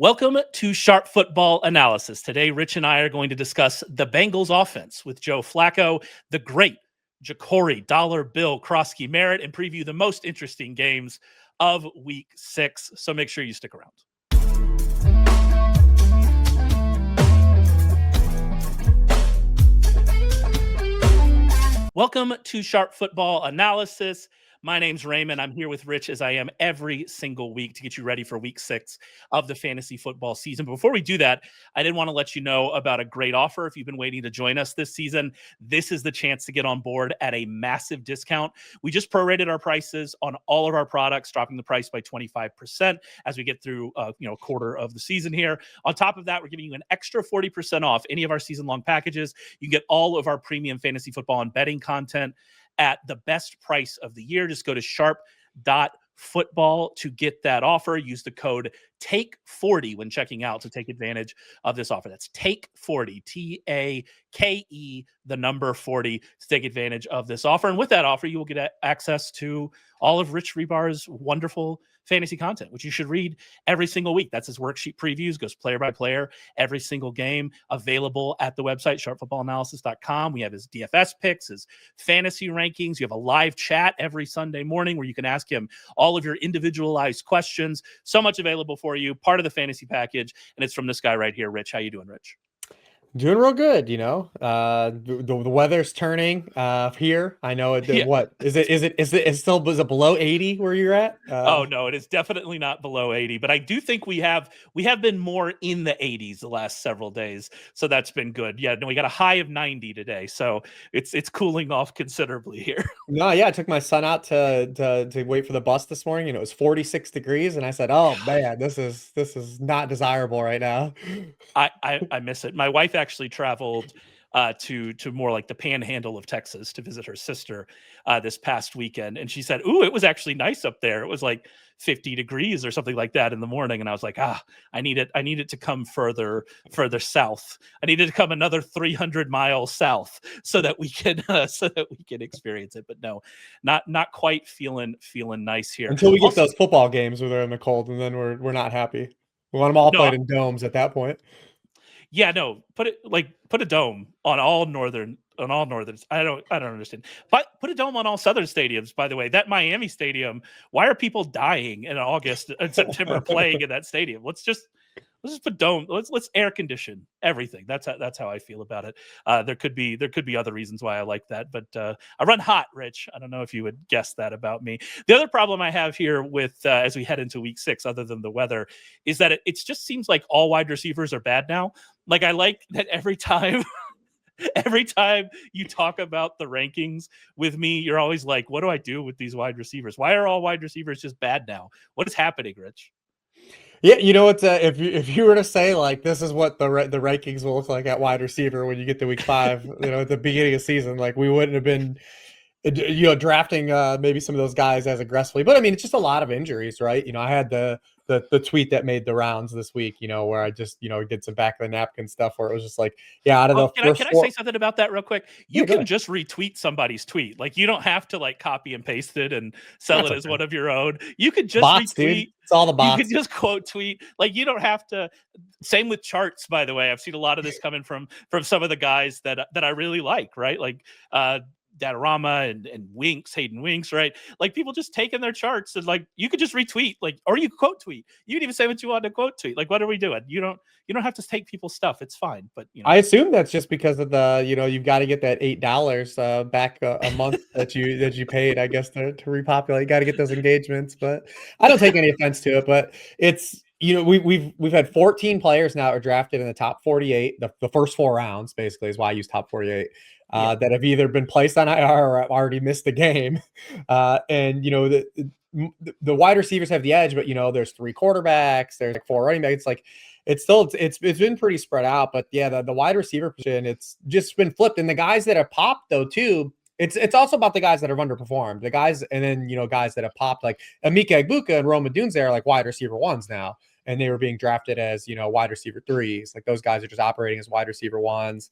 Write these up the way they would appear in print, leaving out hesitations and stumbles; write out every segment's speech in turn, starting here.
Welcome to Sharp Football Analysis. Today, Rich and I are going to discuss the Bengals offense with Joe Flacco, the great Jacory, Dollar Bill, Croskey-Merritt, and preview the most interesting games of Week 6. So make sure you stick around. Welcome to Sharp Football Analysis. My name's Raymond. I'm here with Rich as I am every single week to get you ready for week 6 of the fantasy football season. But before we do that, I did want to let you know about a great offer. If you've been waiting to join us this season, this is the chance to get on board at a massive discount. We just prorated our prices on all of our products, dropping the price by 25% as we get through a quarter of the season here. On top of that, we're giving you an extra 40% off any of our season-long packages. You can get all of our premium fantasy football and betting content at the best price of the year. Just go to sharp.football to get that offer. Use the code TAKE40 when checking out to take advantage of this offer. That's TAKE40, T-A-K-E, the number 40, to take advantage of this offer. And with that offer, you will get access to all of Rich Rebar's wonderful fantasy content, which you should read every single week. That's his worksheet previews, goes player by player, every single game, available at the website, sharpfootballanalysis.com. We have his DFS picks, his fantasy rankings. You have a live chat every Sunday morning where you can ask him all of your individualized questions. So much available for you, part of the fantasy package, and it's from this guy right here. Rich, how you doing, Rich? Doing real good, the weather's turning here. I know it. Yeah. What is it? Is it below 80 where you're at? Oh no, it is definitely not below 80, but I do think we have been more in the 80s the last several days, so that's been good. Yeah, no, we got a high of 90 today, so it's cooling off considerably here. No, yeah, I took my son out to wait for the bus this morning, and it was 46 degrees, and I said, "Oh man, this is not desirable right now." I miss it. My wife actually traveled to more like the panhandle of Texas to visit her sister this past weekend, and she said, "Ooh, it was actually nice up there. It was like 50 degrees or something like that in the morning." And I was like, I need it to come further south. I needed to come another 300 miles south so that we can experience it. But no, not quite feling nice here Until we get those football games where they're in the cold, and then we're not happy. We want them all played in domes at that point. Yeah, no, put a dome on all northern. I don't understand. But put a dome on all southern stadiums, by the way. That Miami stadium, why are people dying in August and September playing in that stadium? Let's just put dome. Let's air condition everything. That's how I feel about it. There could be other reasons why I like that, but I run hot, Rich. I don't know if you would guess that about me. The other problem I have here with as we head into week 6, other than the weather, is that it just seems like all wide receivers are bad now. Like, I like that every time you talk about the rankings with me, you're always like, what do I do with these wide receivers? Why are all wide receivers just bad now? What is happening, Rich? Yeah, it's if you were to say like this is what the rankings will look like at wide receiver when you get to week 5, at the beginning of the season, like we wouldn't have been drafting maybe some of those guys as aggressively. But I mean, it's just a lot of injuries, right? I had the tweet that made the rounds this week, where I just, did some back of the napkin stuff where it was just like, yeah, out of the first Can I say something about that real quick? You can just retweet somebody's tweet. Like, you don't have to like copy and paste it and sell it as one of your own. You could just bots, retweet. Dude. It's all the bots. You could just quote tweet. Like, you don't have to. Same with charts, by the way. I've seen a lot of this coming from some of the guys that I really like, right? Like Datarama and Hayden Winks, right? Like, people just taking their charts and like, you could just retweet, like, or you quote tweet. You can even say what you want to quote tweet. Like, what are we doing? You don't have to take people's stuff. It's fine. But I assume that's just because of the, you've got to get that $8 back a month that you paid, I guess, to repopulate. You got to get those engagements. But I don't take any offense to it. But it's, we've had 14 players now are drafted in the top 48. The first 4 rounds basically is why I use top 48. That have either been placed on IR or have already missed the game. And, the wide receivers have the edge, but, there's 3 quarterbacks, there's like 4 running backs. Like, it's been pretty spread out. But yeah, the wide receiver position, it's just been flipped. And the guys that have popped though too, it's also about the guys that have underperformed. The guys, and then, guys that have popped like Emeka Egbuka and Rome Odunze are like wide receiver 1s now. and they were being drafted as, wide receiver threes. Like those guys are just operating as wide receiver ones.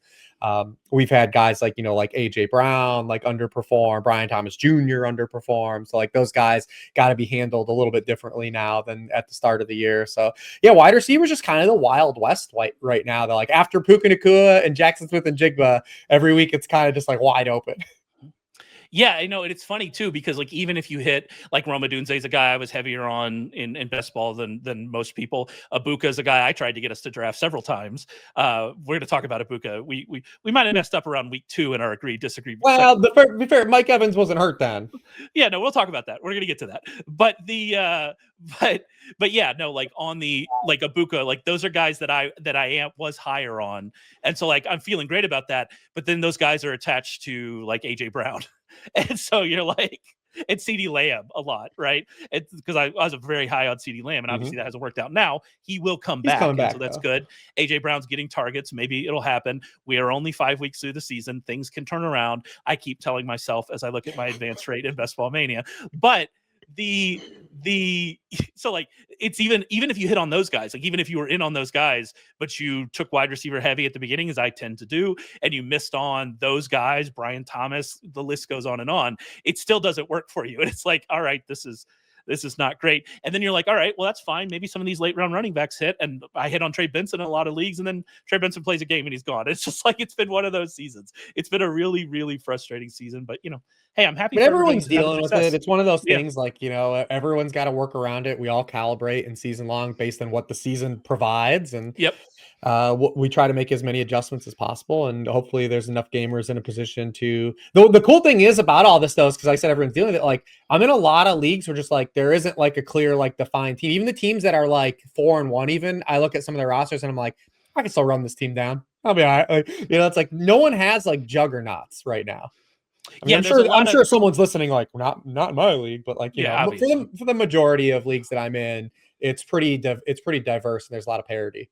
We've had guys like, like AJ Brown, like underperform, Brian Thomas Jr. underperform. So like those guys got to be handled a little bit differently now than at the start of the year. So yeah, wide receivers just kind of the Wild West right now. They're like after Puka Nacua and Jackson Smith and Jigba, every week it's kind of just like wide open. Yeah, I know, and it's funny too because like even if you hit like Roma Dunze is a guy I was heavier on in best ball than most people. Abuka is a guy I tried to get us to draft several times. We're going to talk about Abuka. We might have messed up around week 2 in our agree disagree. Well, to be fair, Mike Evans wasn't hurt then. Yeah, no, we'll talk about that. We're going to get to that. But the but yeah, no, like on the like Abuka, like those are guys that I was higher on, and so like I'm feeling great about that. But then those guys are attached to like AJ Brown. And so you're like, and CeeDee Lamb a lot, right? It's because I was very high on CeeDee Lamb, and obviously that hasn't worked out. Now he will come back, coming back, so that's good. AJ Brown's getting targets. Maybe it'll happen. We are only 5 weeks through the season. Things can turn around. I keep telling myself as I look at my advance rate in Best Ball Mania, but so like it's even if you hit on those guys, like even if you were in on those guys but you took wide receiver heavy at the beginning, as I tend to do, and you missed on those guys, Brian Thomas, the list goes on, it still doesn't work for you. And it's like, all right, this is not great. And then you're like, all right, well, that's fine. Maybe some of these late round running backs hit. And I hit on Trey Benson in a lot of leagues, and then Trey Benson plays a game and he's gone. It's just like, it's been one of those seasons. It's been a really, really frustrating season, but hey, I'm happy. But everyone's dealing with it. It's one of those things like, everyone's got to work around it. We all calibrate in season long based on what the season provides. And we try to make as many adjustments as possible. And hopefully there's enough gamers in a position to, the cool thing is about all this though, is because I said everyone's dealing with it. Like I'm in a lot of leagues where just like, there isn't like a clear, like defined team. Even the teams that are like 4-1, even I look at some of their rosters and I'm like, I can still run this team down. I'll be all right. Like, it's like no one has like juggernauts right now. I mean, I'm sure someone's listening, like not in my league, but like, for the majority of leagues that I'm in, it's pretty diverse and there's a lot of parity.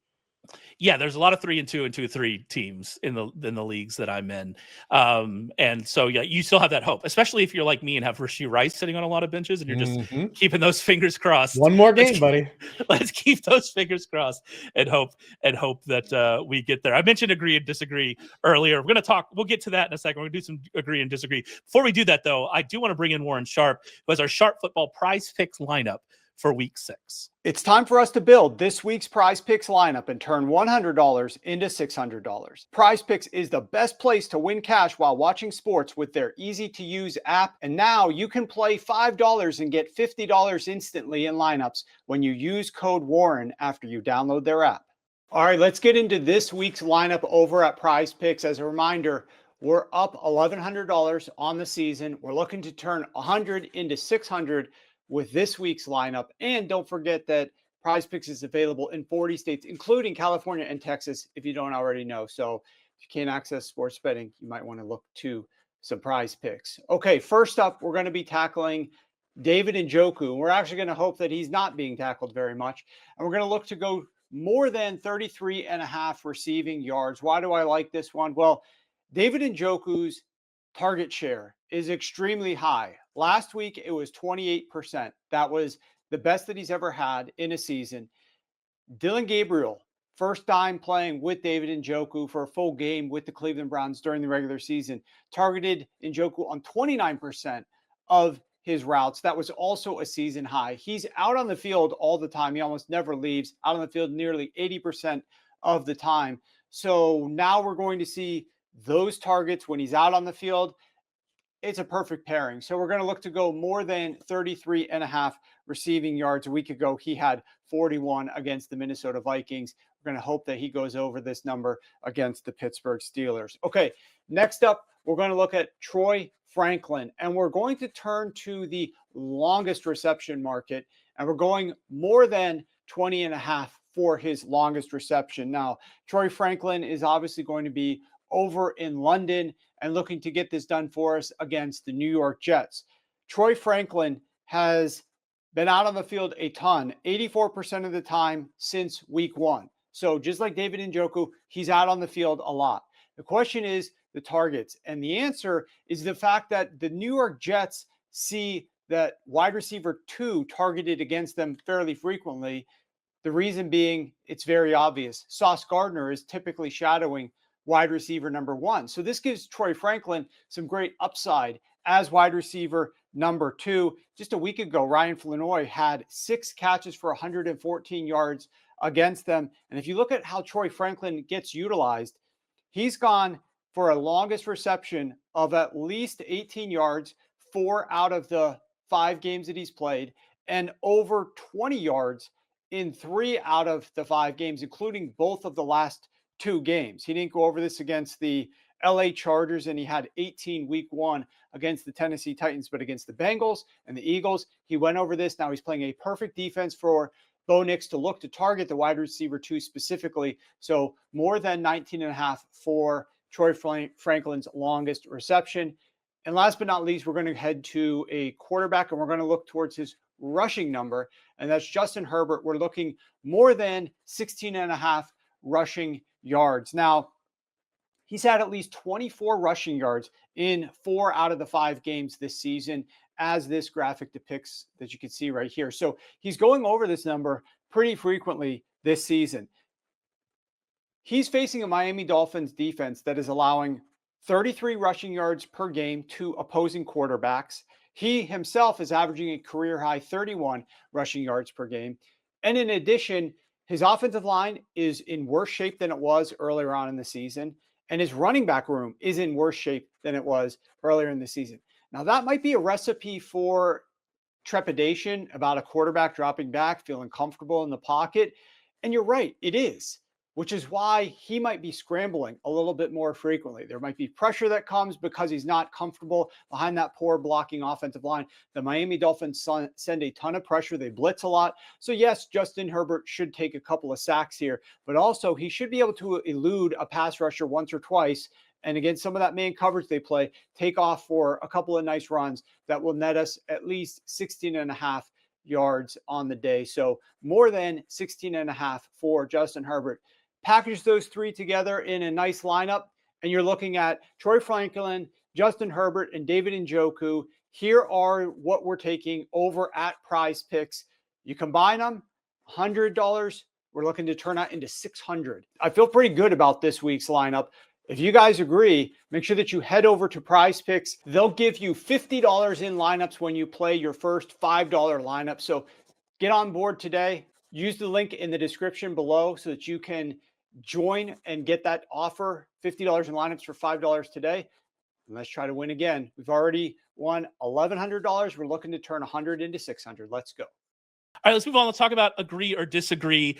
Yeah, there's a lot of 3-2 and 2-3 teams in the leagues that I'm in. And so yeah, you still have that hope, especially if you're like me and have Rashee Rice sitting on a lot of benches and you're just keeping those fingers crossed. One more game, buddy. Let's keep those fingers crossed and hope that we get there. I mentioned agree and disagree earlier. We'll get to that in a second. We're gonna do some agree and disagree. Before we do that though, I do want to bring in Warren Sharp, who has our Sharp Football Prize Picks lineup for week 6. It's time for us to build this week's Prize Picks lineup and turn $100 into $600. Prize Picks is the best place to win cash while watching sports with their easy-to-use app. And now you can play $5 and get $50 instantly in lineups when you use code Warren after you download their app. All right, let's get into this week's lineup over at Prize Picks. As a reminder, we're up $1,100 on the season. We're looking to turn $100 into $600 with this week's lineup. And don't forget that Prize Picks is available in 40 states, including California and Texas, if you don't already know. So if you can't access sports betting, you might want to look to some Prize Picks. Okay, first up, we're going to be tackling David Njoku. We're actually going to hope that he's not being tackled very much. And we're going to look to go more than 33.5 receiving yards. Why do I like this one? Well, David Njoku's target share is extremely high. Last week, it was 28%. That was the best that he's ever had in a season. Dylan Gabriel, first time playing with David Njoku for a full game with the Cleveland Browns during the regular season, targeted Njoku on 29% of his routes. That was also a season high. He's out on the field all the time. He almost never leaves. Out on the field nearly 80% of the time. So now we're going to see those targets when he's out on the field. It's a perfect pairing. So we're going to look to go more than 33.5 receiving yards. A week ago, he had 41 against the Minnesota Vikings. We're going to hope that he goes over this number against the Pittsburgh Steelers. Okay, next up, we're going to look at Troy Franklin, and we're going to turn to the longest reception market, and we're going more than 20.5 for his longest reception. Now, Troy Franklin is obviously going to be over in London and looking to get this done for us against the New York Jets. Troy Franklin has been out on the field a ton, 84% of the time since week 1. So just like David Njoku, he's out on the field a lot. The question is the targets. And the answer is the fact that the New York Jets see that wide receiver 2 targeted against them fairly frequently. The reason being, it's very obvious. Sauce Gardner is typically shadowing wide receiver number 1. So this gives Troy Franklin some great upside as wide receiver number 2. Just a week ago, Ryan Flanoy had 6 catches for 114 yards against them. And if you look at how Troy Franklin gets utilized, he's gone for a longest reception of at least 18 yards, 4 out of the 5 games that he's played, and over 20 yards in 3 out of the 5 games, including both of the last 2 games. He didn't go over this against the LA Chargers, and he had 18 week 1 against the Tennessee Titans, but against the Bengals and the Eagles, he went over this. Now he's playing a perfect defense for Bo Nix to look to target the wide receiver 2 specifically. So more than 19.5 for Troy Franklin's longest reception. And last but not least, we're going to head to a quarterback, and we're going to look towards his rushing number, and that's Justin Herbert. We're looking more than 16.5 rushing yards. Now, he's had at least 24 rushing yards in 4 out of the 5 games this season, as this graphic depicts, that you can see right here. So he's going over this number pretty frequently this season. He's facing a Miami Dolphins defense that is allowing 33 rushing yards per game to opposing quarterbacks. He himself is averaging a career high 31 rushing yards per game. And in addition, his offensive line is in worse shape than it was earlier on in the season. And his running back room is in worse shape than it was earlier in the season. Now, that might be a recipe for trepidation about a quarterback dropping back, feeling comfortable in the pocket. And you're right, it is, which is why he might be scrambling a little bit more frequently. There might be pressure that comes because he's not comfortable behind that poor blocking offensive line. The Miami Dolphins send a ton of pressure. They blitz a lot. So yes, Justin Herbert should take a couple of sacks here, but also he should be able to elude a pass rusher once or twice. And again, some of that man coverage they play, take off for a couple of nice runs that will net us at least 16.5 yards on the day. So more than 16.5 for Justin Herbert. Package those 3 together in a nice lineup, and you're looking at Troy Franklin, Justin Herbert, and David Njoku. Here are what we're taking over at Prize Picks. You combine them, $100. We're looking to turn that into $600. I feel pretty good about this week's lineup. If you guys agree, make sure that you head over to Prize Picks. They'll give you $50 in lineups when you play your first $5 lineup. So get on board today. Use the link in the description below so that you can join and get that offer, $50 in lineups for $5 today. And let's try to win again. We've already won $1,100. We're looking to turn 100 into 600. Let's go. All right, let's move on. Let's talk about agree or disagree.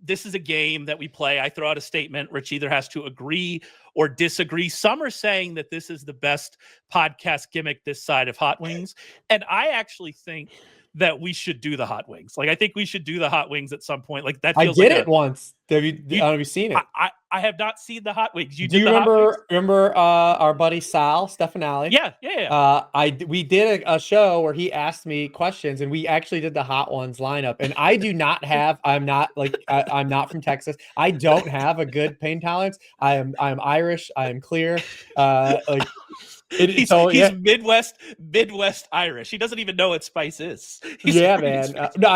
This is a game that we play. I throw out a statement. Rich either has to agree or disagree. Some are saying that this is the best podcast gimmick this side of Hot Wings. And I actually think that we should do the Hot Wings. Like, I think we should do the Hot Wings at some point. Like, that feels I did it once. Have you seen it? I have not seen the Hot Wings. Do you remember our buddy Sal Stefanelli? Yeah. We did a show where he asked me questions, and we actually did the Hot Ones lineup. And I do not have. I'm not from Texas. I don't have a good pain tolerance. I'm Irish. I am clear. He's Midwest Irish. He doesn't even know what spice is. Man. No,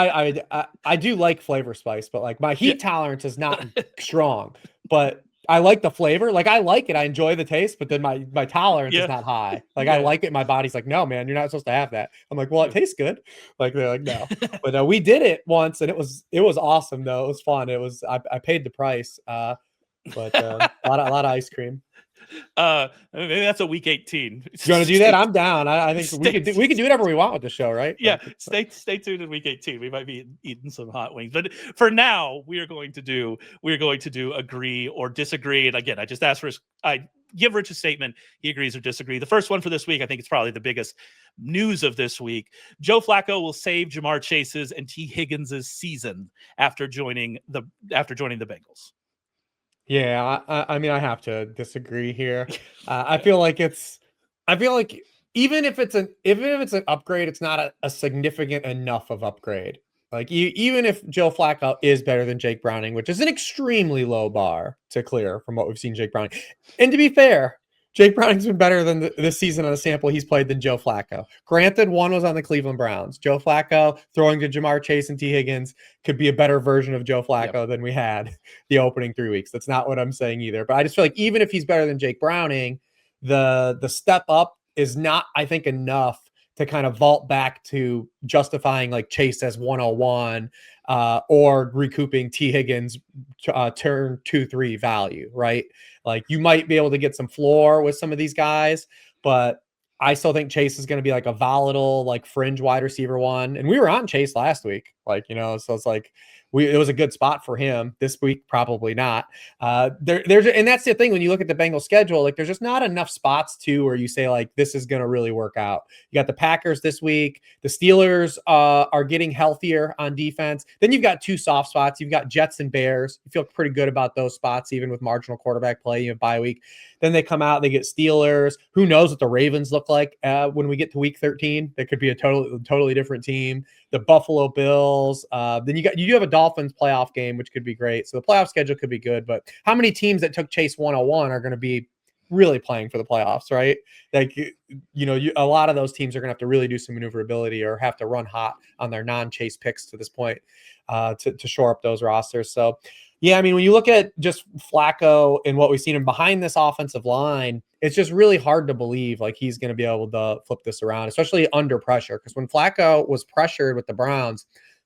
I do like flavor spice, but like my heat tolerance is not strong. But I like the flavor. Like, I like it. I enjoy the taste, but then my tolerance is not high. Like, I like it. My body's like, no, man, you're not supposed to have that. I'm like, well, it tastes good. Like, they're like, no. But we did it once, and it was awesome though. It was fun. It was I paid the price. But a lot of ice cream. Maybe that's a week 18. You want to do that? I'm down. I think we can do whatever we want with the show, right? Yeah. Stay tuned in week 18. We might be eating some hot wings, but for now, we're going to do agree or disagree. And again, I give Rich a statement. He agrees or disagrees. The first one for this week, I think it's probably the biggest news of this week. Joe Flacco will save Jamar Chase's and T. Higgins's season after joining the Bengals. Yeah, I mean, I have to disagree here. I feel like even if it's an upgrade, it's not a significant enough of upgrade. Like, even if Joe Flacco is better than Jake Browning, which is an extremely low bar to clear from what we've seen Jake Browning. And to be fair, Jake Browning's been better than this season on a sample he's played than Joe Flacco. Granted, one was on the Cleveland Browns. Joe Flacco throwing to Jamar Chase and T. Higgins could be a better version of Joe Flacco than we had the opening 3 weeks. That's not what I'm saying either. But I just feel like even if he's better than Jake Browning, the step up is not, I think, enough to kind of vault back to justifying like Chase as 101 or recouping T. Higgins turn 2-3 value, right? Like you might be able to get some floor with some of these guys, but I still think Chase is going to be like a volatile, like fringe wide receiver one. And we were on Chase last week, like, so it's like it was a good spot for him. This week, probably not. There's and that's the thing when you look at the Bengals schedule, like there's just not enough spots where you say like this is going to really work out. You got the Packers this week. The Steelers are getting healthier on defense. Then you've got 2 soft spots. You've got Jets and Bears. You feel pretty good about those spots, even with marginal quarterback play. You have bye week. Then they come out, they get Steelers. Who knows what the Ravens look like when we get to week 13? They could be a totally different team. The Buffalo Bills. Then you do have a Dolphins playoff game, which could be great. So the playoff schedule could be good. But how many teams that took Chase 101 are going to be really playing for the playoffs, right? Like, a lot of those teams are going to have to really do some maneuverability or have to run hot on their non-Chase picks to this point to shore up those rosters. So, yeah, I mean, when you look at just Flacco and what we've seen him behind this offensive line, it's just really hard to believe like he's going to be able to flip this around, especially under pressure. Because when Flacco was pressured with the Browns,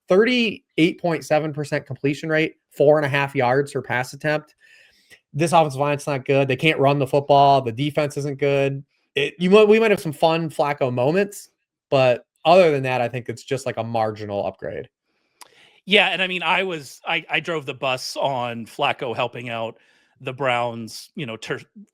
38.7% completion rate, 4.5 yards per pass attempt. This offensive line's not good. They can't run the football. The defense isn't good. We might have some fun Flacco moments, but other than that, I think it's just like a marginal upgrade. Yeah, and I mean, I drove the bus on Flacco helping out the Browns,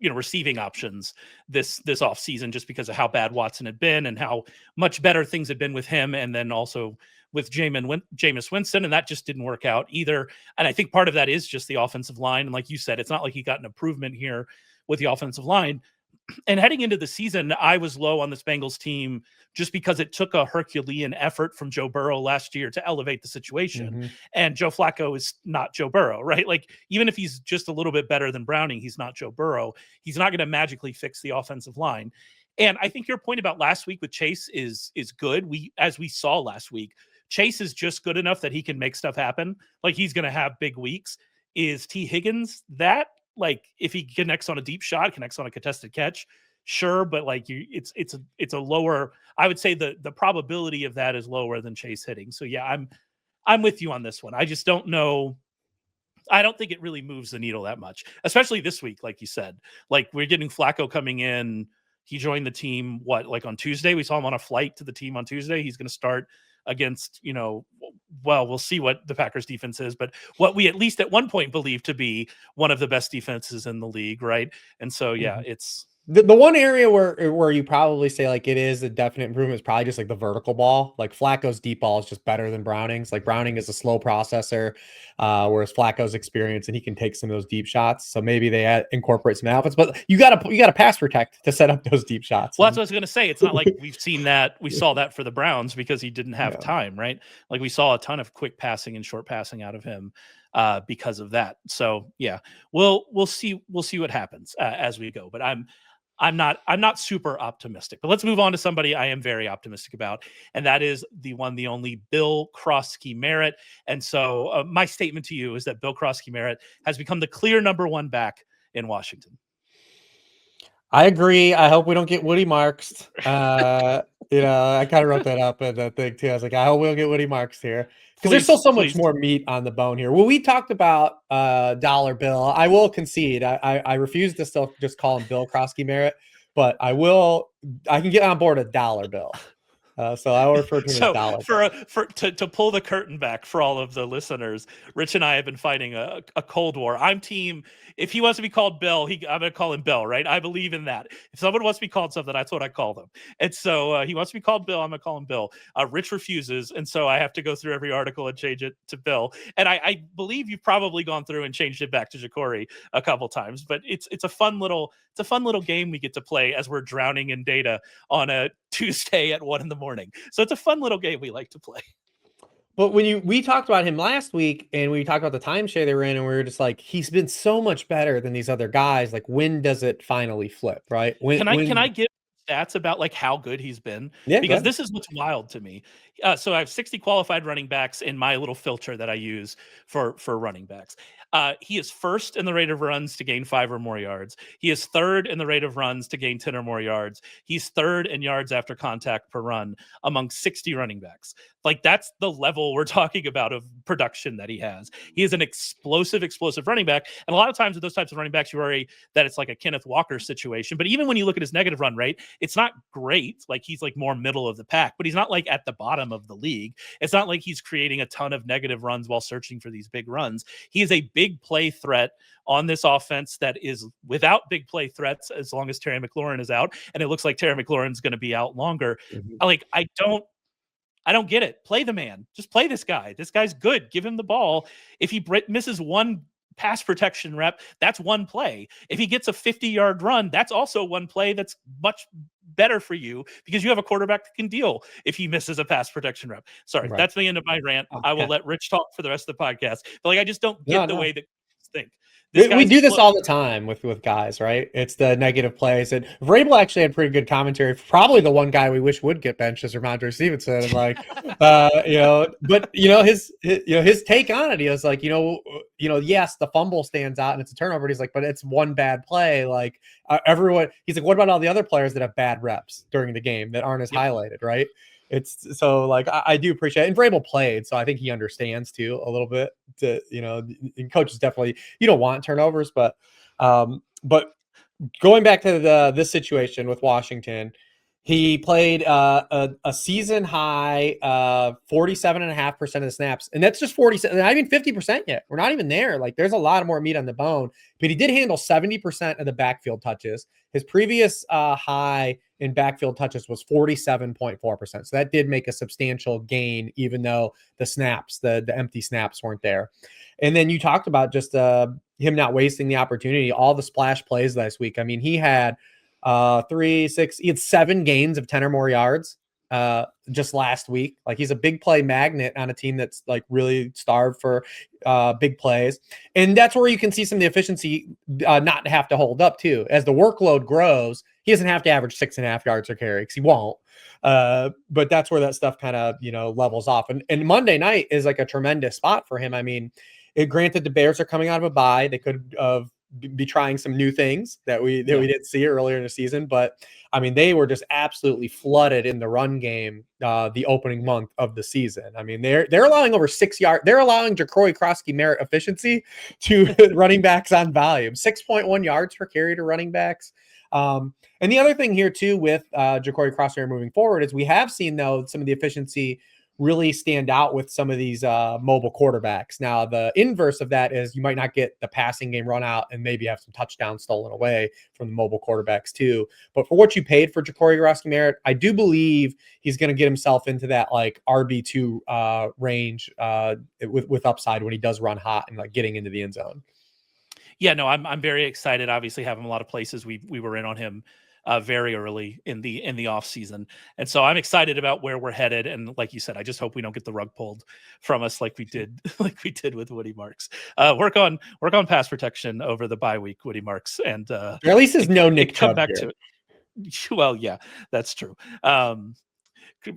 receiving options this offseason just because of how bad Watson had been and how much better things had been with him, and then also with Jameis Winston, and that just didn't work out either. And I think part of that is just the offensive line. And like you said, it's not like he got an improvement here with the offensive line. And heading into the season, I was low on this Bengals team just because it took a Herculean effort from Joe Burrow last year to elevate the situation. Mm-hmm. And Joe Flacco is not Joe Burrow, right? Like, even if he's just a little bit better than Browning, he's not Joe Burrow. He's not going to magically fix the offensive line. And I think your point about last week with Chase is good. As we saw last week, Chase is just good enough that he can make stuff happen. Like, he's going to have big weeks. Is T. Higgins that? Like, if he connects on a deep shot, connects on a contested catch, sure, but like it's a lower. I would say the probability of that is lower than Chase hitting. So yeah, I'm with you on this one. I just don't know. I don't think it really moves the needle that much, especially this week, like you said. Like, we're getting Flacco coming in. He joined the team on Tuesday. We saw him on a flight to the team on Tuesday. He's going to start against, we'll see what the Packers defense is, but what we at least at one point believed to be one of the best defenses in the league, right? And so, yeah, it's the one area where you probably say like it is a definite improvement is probably just like the vertical ball. Like Flacco's deep ball is just better than Browning's. Like Browning is a slow processor, whereas Flacco's experienced and he can take some of those deep shots. So maybe they incorporate some outfits, but you got to pass protect to set up those deep shots. Well, that's what I was going to say. It's not like we've seen that. We saw that for the Browns because he didn't have time, right? Like, we saw a ton of quick passing and short passing out of him because of that. So yeah, we'll see what happens as we go. But I'm not super optimistic. But let's move on to somebody I am very optimistic about, and that is the one, the only Bill Croskey-Merritt. And so my statement to you is that Bill Croskey-Merritt has become the clear number one back in Washington. I agree. I hope we don't get Woody Marks. I kind of wrote that up in the thing too. I was like, I hope we don't get Woody Marks here because there's still so much more meat on the bone here. Well, we talked about dollar bill. I will concede. I refuse to still just call him Bill Croskey-Merritt, but I can get on board a dollar bill. So I will refer to him as dollar bill. To pull the curtain back for all of the listeners, Rich and I have been fighting a Cold War. I'm team. If he wants to be called Bill, I'm going to call him Bill, right? I believe in that. If someone wants to be called something, that's what I call them. And so he wants to be called Bill, I'm going to call him Bill. Rich refuses, and so I have to go through every article and change it to Bill. And I believe you've probably gone through and changed it back to Jacory a couple times. But it's a fun little game we get to play as we're drowning in data on a Tuesday at 1 a.m. So it's a fun little game we like to play. But we talked about him last week, and we talked about the timeshare they were in, and we were just like, he's been so much better than these other guys. Like, when does it finally flip, right? Can I give stats about like how good he's been? Yeah, Because this is what's wild to me. So I have 60 qualified running backs in my little filter that I use for running backs. He is first in the rate of runs to gain 5 or more yards. He is third in the rate of runs to gain 10 or more yards. He's third in yards after contact per run among 60 running backs. Like, that's the level we're talking about of production that he has. He is an explosive running back. And a lot of times with those types of running backs, you worry that it's like a Kenneth Walker situation. But even when you look at his negative run rate, it's not great. Like, he's like more middle of the pack, but he's not like at the bottom of the league. It's not like he's creating a ton of negative runs while searching for these big runs. He is a big play threat on this offense that is without big play threats as long as Terry McLaurin is out. And it looks like Terry McLaurin's going to be out longer. Like, I don't get it. Play the man. Just play this guy. This guy's good. Give him the ball. If he misses one pass protection rep, that's one play. If he gets a 50-yard run, that's also one play that's much better for you because you have a quarterback that can deal if he misses a pass protection rep. Sorry, that's the end of my rant. Okay. I will let Rich talk for the rest of the podcast. But like, I just don't get the way that think. We do this all the time with guys, right? It's the negative plays. And Vrabel actually had pretty good commentary. Probably the one guy we wish would get benched is Ramondre Stevenson. And like, but his take on it, he was like, yes, the fumble stands out and it's a turnover. And he's like, but it's one bad play. Like everyone, he's like, what about all the other players that have bad reps during the game that aren't as highlighted, right? It's so like I do appreciate it. And Vrabel played, so I think he understands too a little bit. And coaches definitely, you don't want turnovers, but going back to this situation with Washington, he played a season high 47.5% of the snaps, and that's just 47, not even 50% yet. We're not even there. Like, there's a lot of more meat on the bone, but he did handle 70% of the backfield touches. His previous high in backfield touches was 47.4%. So that did make a substantial gain, even though the snaps, the empty snaps weren't there. And then you talked about just him not wasting the opportunity, all the splash plays last week. I mean, he had 7 gains of 10 or more yards just last week. Like, he's a big play magnet on a team that's like really starved for big plays. And that's where you can see some of the efficiency not have to hold up too. As the workload grows, he doesn't have to average 6.5 yards per carry because he won't. But that's where that stuff kind of, levels off. And Monday night is like a tremendous spot for him. I mean, granted, the Bears are coming out of a bye. They could be trying some new things that we didn't see earlier in the season, but I mean, they were just absolutely flooded in the run game the opening month of the season. I mean, they're allowing over 6 yards. They're allowing Jacory Croskey-Merritt efficiency to running backs on volume, 6.1 yards per carry to running backs. And the other thing here too with Jacory Croskey-Merritt moving forward is we have seen though some of the efficiency really stand out with some of these mobile quarterbacks. Now, the inverse of that is you might not get the passing game run out and maybe have some touchdowns stolen away from the mobile quarterbacks too. But for what you paid for Jacory Croskey-Merritt, I do believe he's going to get himself into that like RB2 range with upside when he does run hot and like getting into the end zone. Yeah, no, I'm very excited. Obviously, having a lot of places we were in on him very early in the off season, and so I'm excited about where we're headed. And like you said, I just hope we don't get the rug pulled from us like we did with Woody Marks. Work on pass protection over the bye week, Woody Marks, and or at least there's no Nick come Chubb back here. to it. Well, yeah, that's true.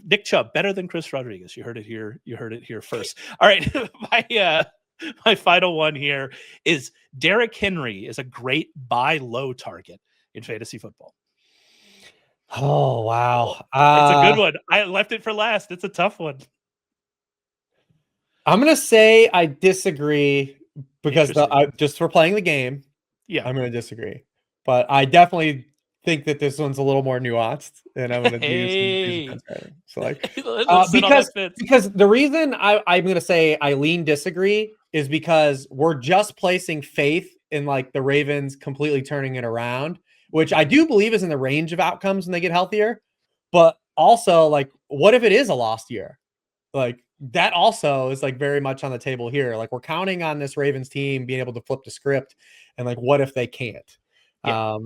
Nick Chubb better than Chris Rodriguez. You heard it here first. All right, my final one here is Derrick Henry is a great buy low target in fantasy football. Oh, wow. It's a good one. I left it for last. It's a tough one. I'm going to say I disagree because just for playing the game. Yeah, I'm going to disagree. But I definitely think that this one's a little more nuanced, and I'm going to use so like because the reason I'm going to say I disagree is because we're just placing faith in like the Ravens completely turning it around, which I do believe is in the range of outcomes when they get healthier. But also, like, what if it is a lost year? Like, that also is like very much on the table here. Like, we're counting on this Ravens team being able to flip the script, and like, what if they can't? Yeah.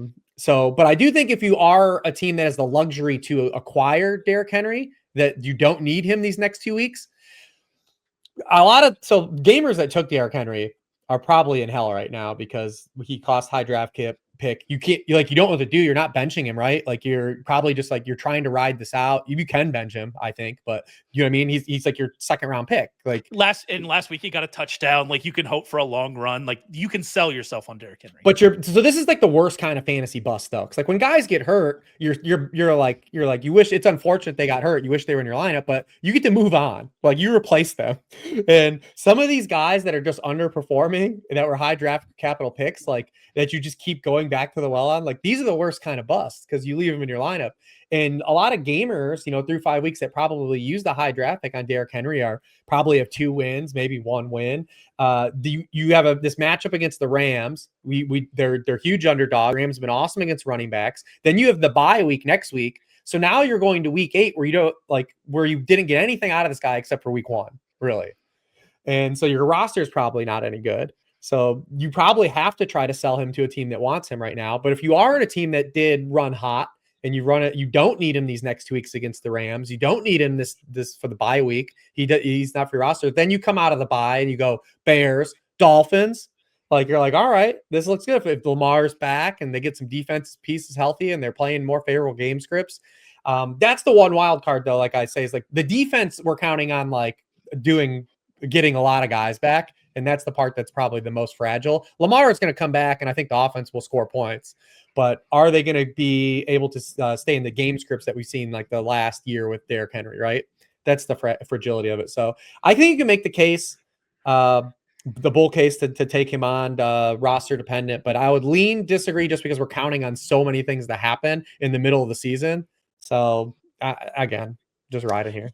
But I do think if you are a team that has the luxury to acquire Derrick Henry, that you don't need him these next 2 weeks, A lot of gamers that took Derrick Henry are probably in hell right now because he cost high draft pick. You can't you don't know what to do. You're not benching him, right? Like you're probably just like you're trying to ride this out. You can bench him, I think, but you know what I mean? He's like your second round pick. Like last week he got a touchdown. Like you can hope for a long run. Like you can sell yourself on Derrick Henry. But this is like the worst kind of fantasy bust though. Cause like when guys get hurt, you're like you wish it's unfortunate they got hurt. You wish they were in your lineup, but you get to move on. Like you replace them. And some of these guys that are just underperforming that were high draft capital picks, like that you just keep going back to the well on, like these are the worst kind of busts because you leave them in your lineup. And a lot of gamers, through 5 weeks that probably used a high draft pick on Derrick Henry are probably have 2 wins, maybe 1 win. You have this matchup against the Rams. They're huge underdog. Rams have been awesome against running backs. Then you have the bye week next week. So now you're going to week 8 where you didn't get anything out of this guy except for week 1, really. And so your roster is probably not any good. So you probably have to try to sell him to a team that wants him right now. But if you are in a team that did run hot and you run it, you don't need him these next 2 weeks against the Rams. You don't need him this for the bye week. He's not for your roster. Then you come out of the bye and you go Bears, Dolphins. Like you're like, all right, this looks good. If Lamar's back and they get some defense pieces healthy and they're playing more favorable game scripts. That's the one wild card though. Like I say, is like the defense we're counting on getting a lot of guys back. And that's the part that's probably the most fragile. Lamar is going to come back, and I think the offense will score points. But are they going to be able to stay in the game scripts that we've seen like the last year with Derrick Henry, right? That's the fragility of it. So I think you can make the case, the bull case to take him on roster dependent. But I would disagree just because we're counting on so many things to happen in the middle of the season. So again, just riding here.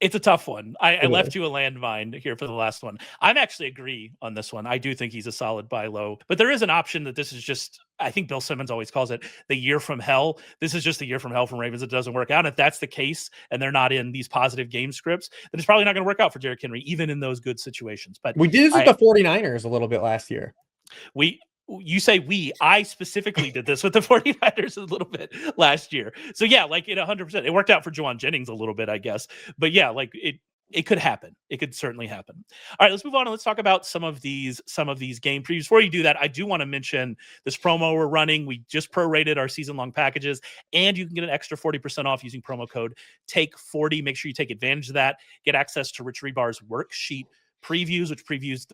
It's a tough one. I left you a landmine here for the last one. I'm actually agree on this one. I do think he's a solid buy low, but there is an option that this is just, I think Bill Simmons always calls it the year from hell. This is just the year from hell from Ravens. It doesn't work out. And if that's the case and they're not in these positive game scripts, then it's probably not going to work out for Derrick Henry, even in those good situations. But we did this with the 49ers a little bit last year. You say I specifically did this with the 49ers a little bit last year. So yeah, like it 100%. It worked out for Juwan Jennings a little bit, I guess. But yeah, like it could happen. It could certainly happen. All right, let's move on and let's talk about some of these game previews. Before you do that, I do want to mention this promo we're running. We just prorated our season-long packages, and you can get an extra 40% off using promo code TAKE40. Make sure you take advantage of that. Get access to Rich Rebar's worksheet previews, which previews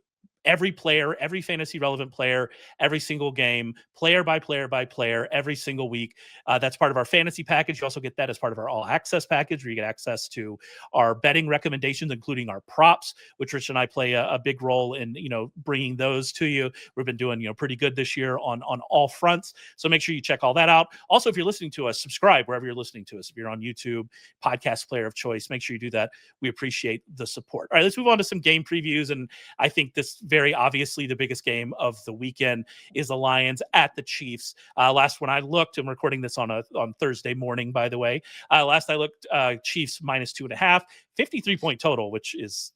every player, every fantasy relevant player, every single game, player by player, every single week. That's part of our fantasy package. You also get that as part of our all access package, where you get access to our betting recommendations, including our props, which Rich and I play a big role in, bringing those to you. We've been doing, pretty good this year on all fronts. So make sure you check all that out. Also, if you're listening to us, subscribe wherever you're listening to us. If you're on YouTube, podcast player of choice, make sure you do that. We appreciate the support. All right, let's move on to some game previews. And I think this very obviously the biggest game of the weekend is the Lions at the Chiefs. Last when I looked, I'm recording this on Thursday morning, by the way. Last I looked, Chiefs -2.5, 53-point total, which is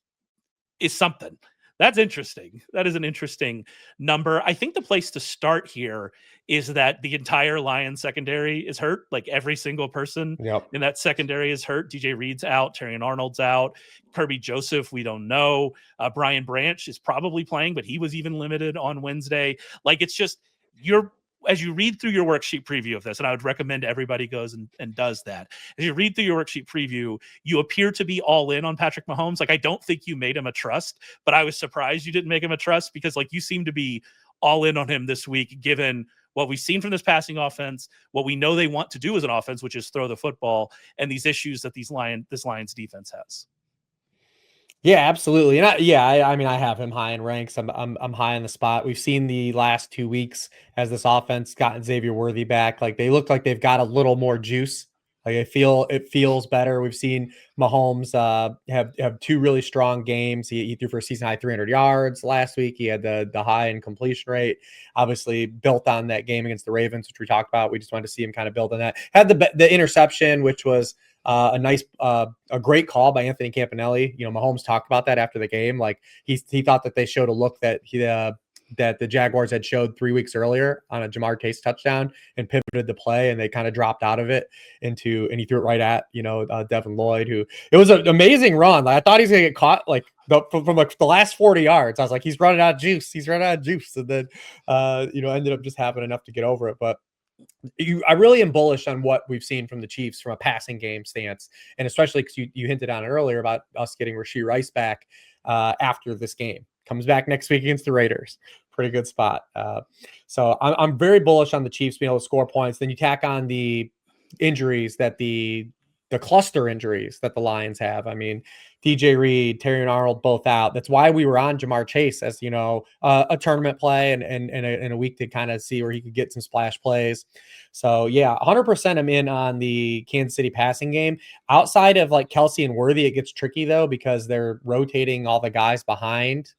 something. That's interesting. That is an interesting number. I think the place to start here is that the entire Lions secondary is hurt. Like every single person in that secondary is hurt. DJ Reed's out. Terrion Arnold's out. Kirby Joseph, we don't know. Brian Branch is probably playing, but he was even limited on Wednesday. Like it's just as you read through your worksheet preview of this, and I would recommend everybody goes and does that. As you read through your worksheet preview, you appear to be all in on Patrick Mahomes. Like, I don't think you made him a trust, but I was surprised you didn't make him a trust because like you seem to be all in on him this week, given what we've seen from this passing offense, what we know they want to do as an offense, which is throw the football, and these issues that this Lions defense has. Yeah, absolutely. And I have him high in ranks. I'm high on the spot. We've seen the last 2 weeks as this offense gotten Xavier Worthy back. Like they look like they've got a little more juice. Like it feels better. We've seen Mahomes have 2 really strong games. He threw for a season high 300 yards last week. He had the high in completion rate, obviously built on that game against the Ravens, which we talked about. We just wanted to see him kind of build on that. Had the interception, which was a great call by Anthony Campanelli. Mahomes talked about that after the game. Like he thought that they showed a look that that the Jaguars had showed 3 weeks earlier on a Jamar Chase touchdown and pivoted the play, and they kind of dropped out of it and he threw it right at, Devin Lloyd, who it was an amazing run. Like, I thought he's going to get caught like from like the last 40 yards. I was like, he's running out of juice. And then, ended up just having enough to get over it. But I really am bullish on what we've seen from the Chiefs from a passing game stance, and especially because you hinted on it earlier about us getting Rashee Rice back after this game. Comes back next week against the Raiders. Pretty good spot. So I'm very bullish on the Chiefs being able to score points. Then you tack on the injuries that the cluster injuries that the Lions have. I mean, DJ Reed, Terry Arnold, both out. That's why we were on Jamar Chase as, a tournament play and a week to kind of see where he could get some splash plays. So yeah, 100% I'm in on the Kansas City passing game. Outside of like Kelsey and Worthy, it gets tricky though, because they're rotating all the guys behind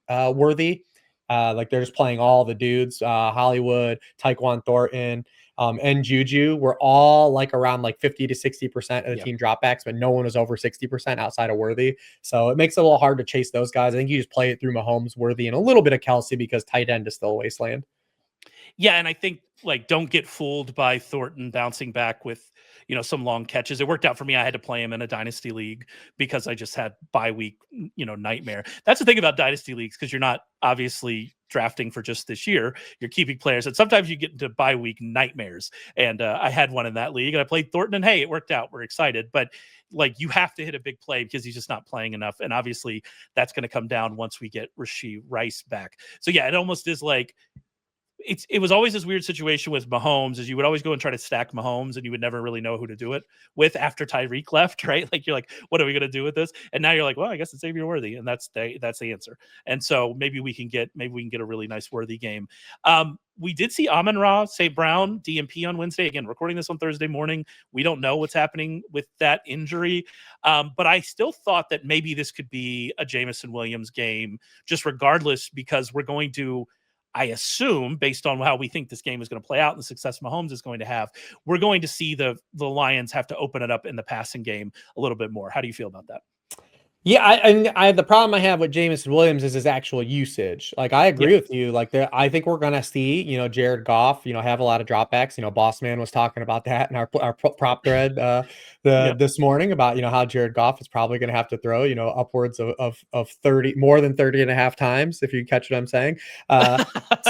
Worthy. Like they're just playing all the dudes, Hollywood, Tyquan Thornton, and Juju were all like around like 50 to 60% of the team dropbacks, but no one was over 60% outside of Worthy. So it makes it a little hard to chase those guys. I think you just play it through Mahomes, Worthy, and a little bit of Kelsey because tight end is still a wasteland. Yeah, and I think like don't get fooled by Thornton bouncing back with some long catches. It worked out for me. I had to play him in a dynasty league because I just had bye week nightmare. That's the thing about dynasty leagues, because you're not obviously drafting for just this year. You're keeping players, and sometimes you get into bye week nightmares. And I had one in that league, and I played Thornton, and hey, it worked out. We're excited, but like you have to hit a big play because he's just not playing enough, and obviously that's going to come down once we get Rashee Rice back. So yeah, it almost is like. It was always this weird situation with Mahomes, is you would always go and try to stack Mahomes and you would never really know who to do it with after Tyreek left, right? Like you're like, what are we going to do with this? And now you're like, well, I guess it's Xavier Worthy, and that's the answer. And so maybe we can get a really nice Worthy game. We did see Amon-Ra St. Brown DMP on Wednesday. Again, recording this on Thursday morning. We don't know what's happening with that injury. But I still thought that maybe this could be a Jameson Williams game, just regardless, because we're going to, I assume, based on how we think this game is going to play out and the success Mahomes is going to have, we're going to see the Lions have to open it up in the passing game a little bit more. How do you feel about that? Yeah, I the problem I have with Jameson Williams is his actual usage. Like, I agree with you. Like, I think we're gonna see, Jared Goff, have a lot of dropbacks. Boss Man was talking about that in our prop thread this morning about how Jared Goff is probably gonna have to throw upwards of 30, more than 30 and a half times, if you catch what I'm saying.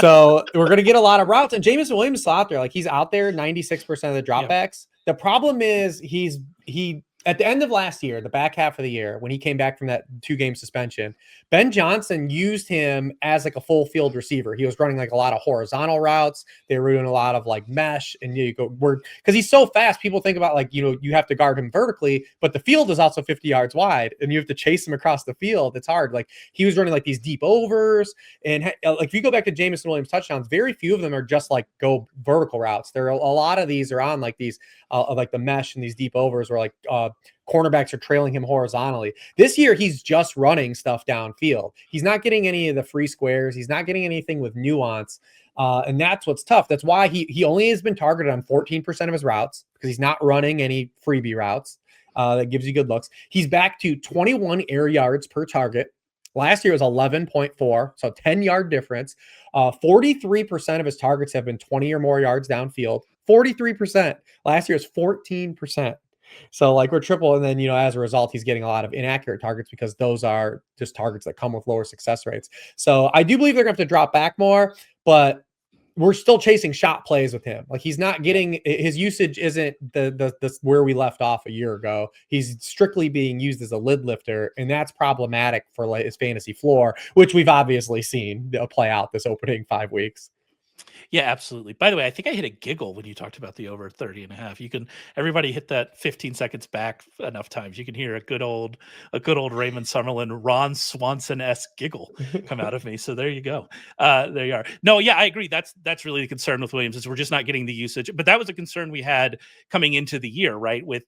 So we're gonna get a lot of routes, and Jameson Williams is out there. Like, he's out there 96% of the dropbacks. The problem is he at the end of last year, the back half of the year, when he came back from that 2-game suspension, Ben Johnson used him as like a full field receiver. He was running like a lot of horizontal routes. They were doing a lot of like mesh, and you go because he's so fast. People think about like, you have to guard him vertically, but the field is also 50 yards wide and you have to chase him across the field. It's hard. Like, he was running like these deep overs, and like if you go back to Jameson Williams touchdowns, very few of them are just like go vertical routes. There are a lot of these are on like these like the mesh and these deep overs where like cornerbacks are trailing him horizontally. This year, he's just running stuff downfield. He's not getting any of the free squares. He's not getting anything with nuance. And that's what's tough. That's why he only has been targeted on 14% of his routes, because he's not running any freebie routes. That gives you good looks. He's back to 21 air yards per target. Last year was 11.4, so 10-yard difference. 43% of his targets have been 20 or more yards downfield. 43%. Last year was 14%. So like we're triple. And then, as a result, he's getting a lot of inaccurate targets because those are just targets that come with lower success rates. So I do believe they're going to have to drop back more, but we're still chasing shot plays with him. Like, he's not getting, his usage isn't the where we left off a year ago. He's strictly being used as a lid lifter, and that's problematic for like his fantasy floor, which we've obviously seen play out this opening 5 weeks. Yeah, absolutely. By the way, I think I hit a giggle when you talked about the over 30 and a half. Everybody hit that 15 seconds back enough times. You can hear a good old Raymond Summerlin, Ron Swanson-esque giggle come out of me. So there you go. There you are. No, yeah, I agree. That's really the concern with Williams, is we're just not getting the usage. But that was a concern we had coming into the year, right? With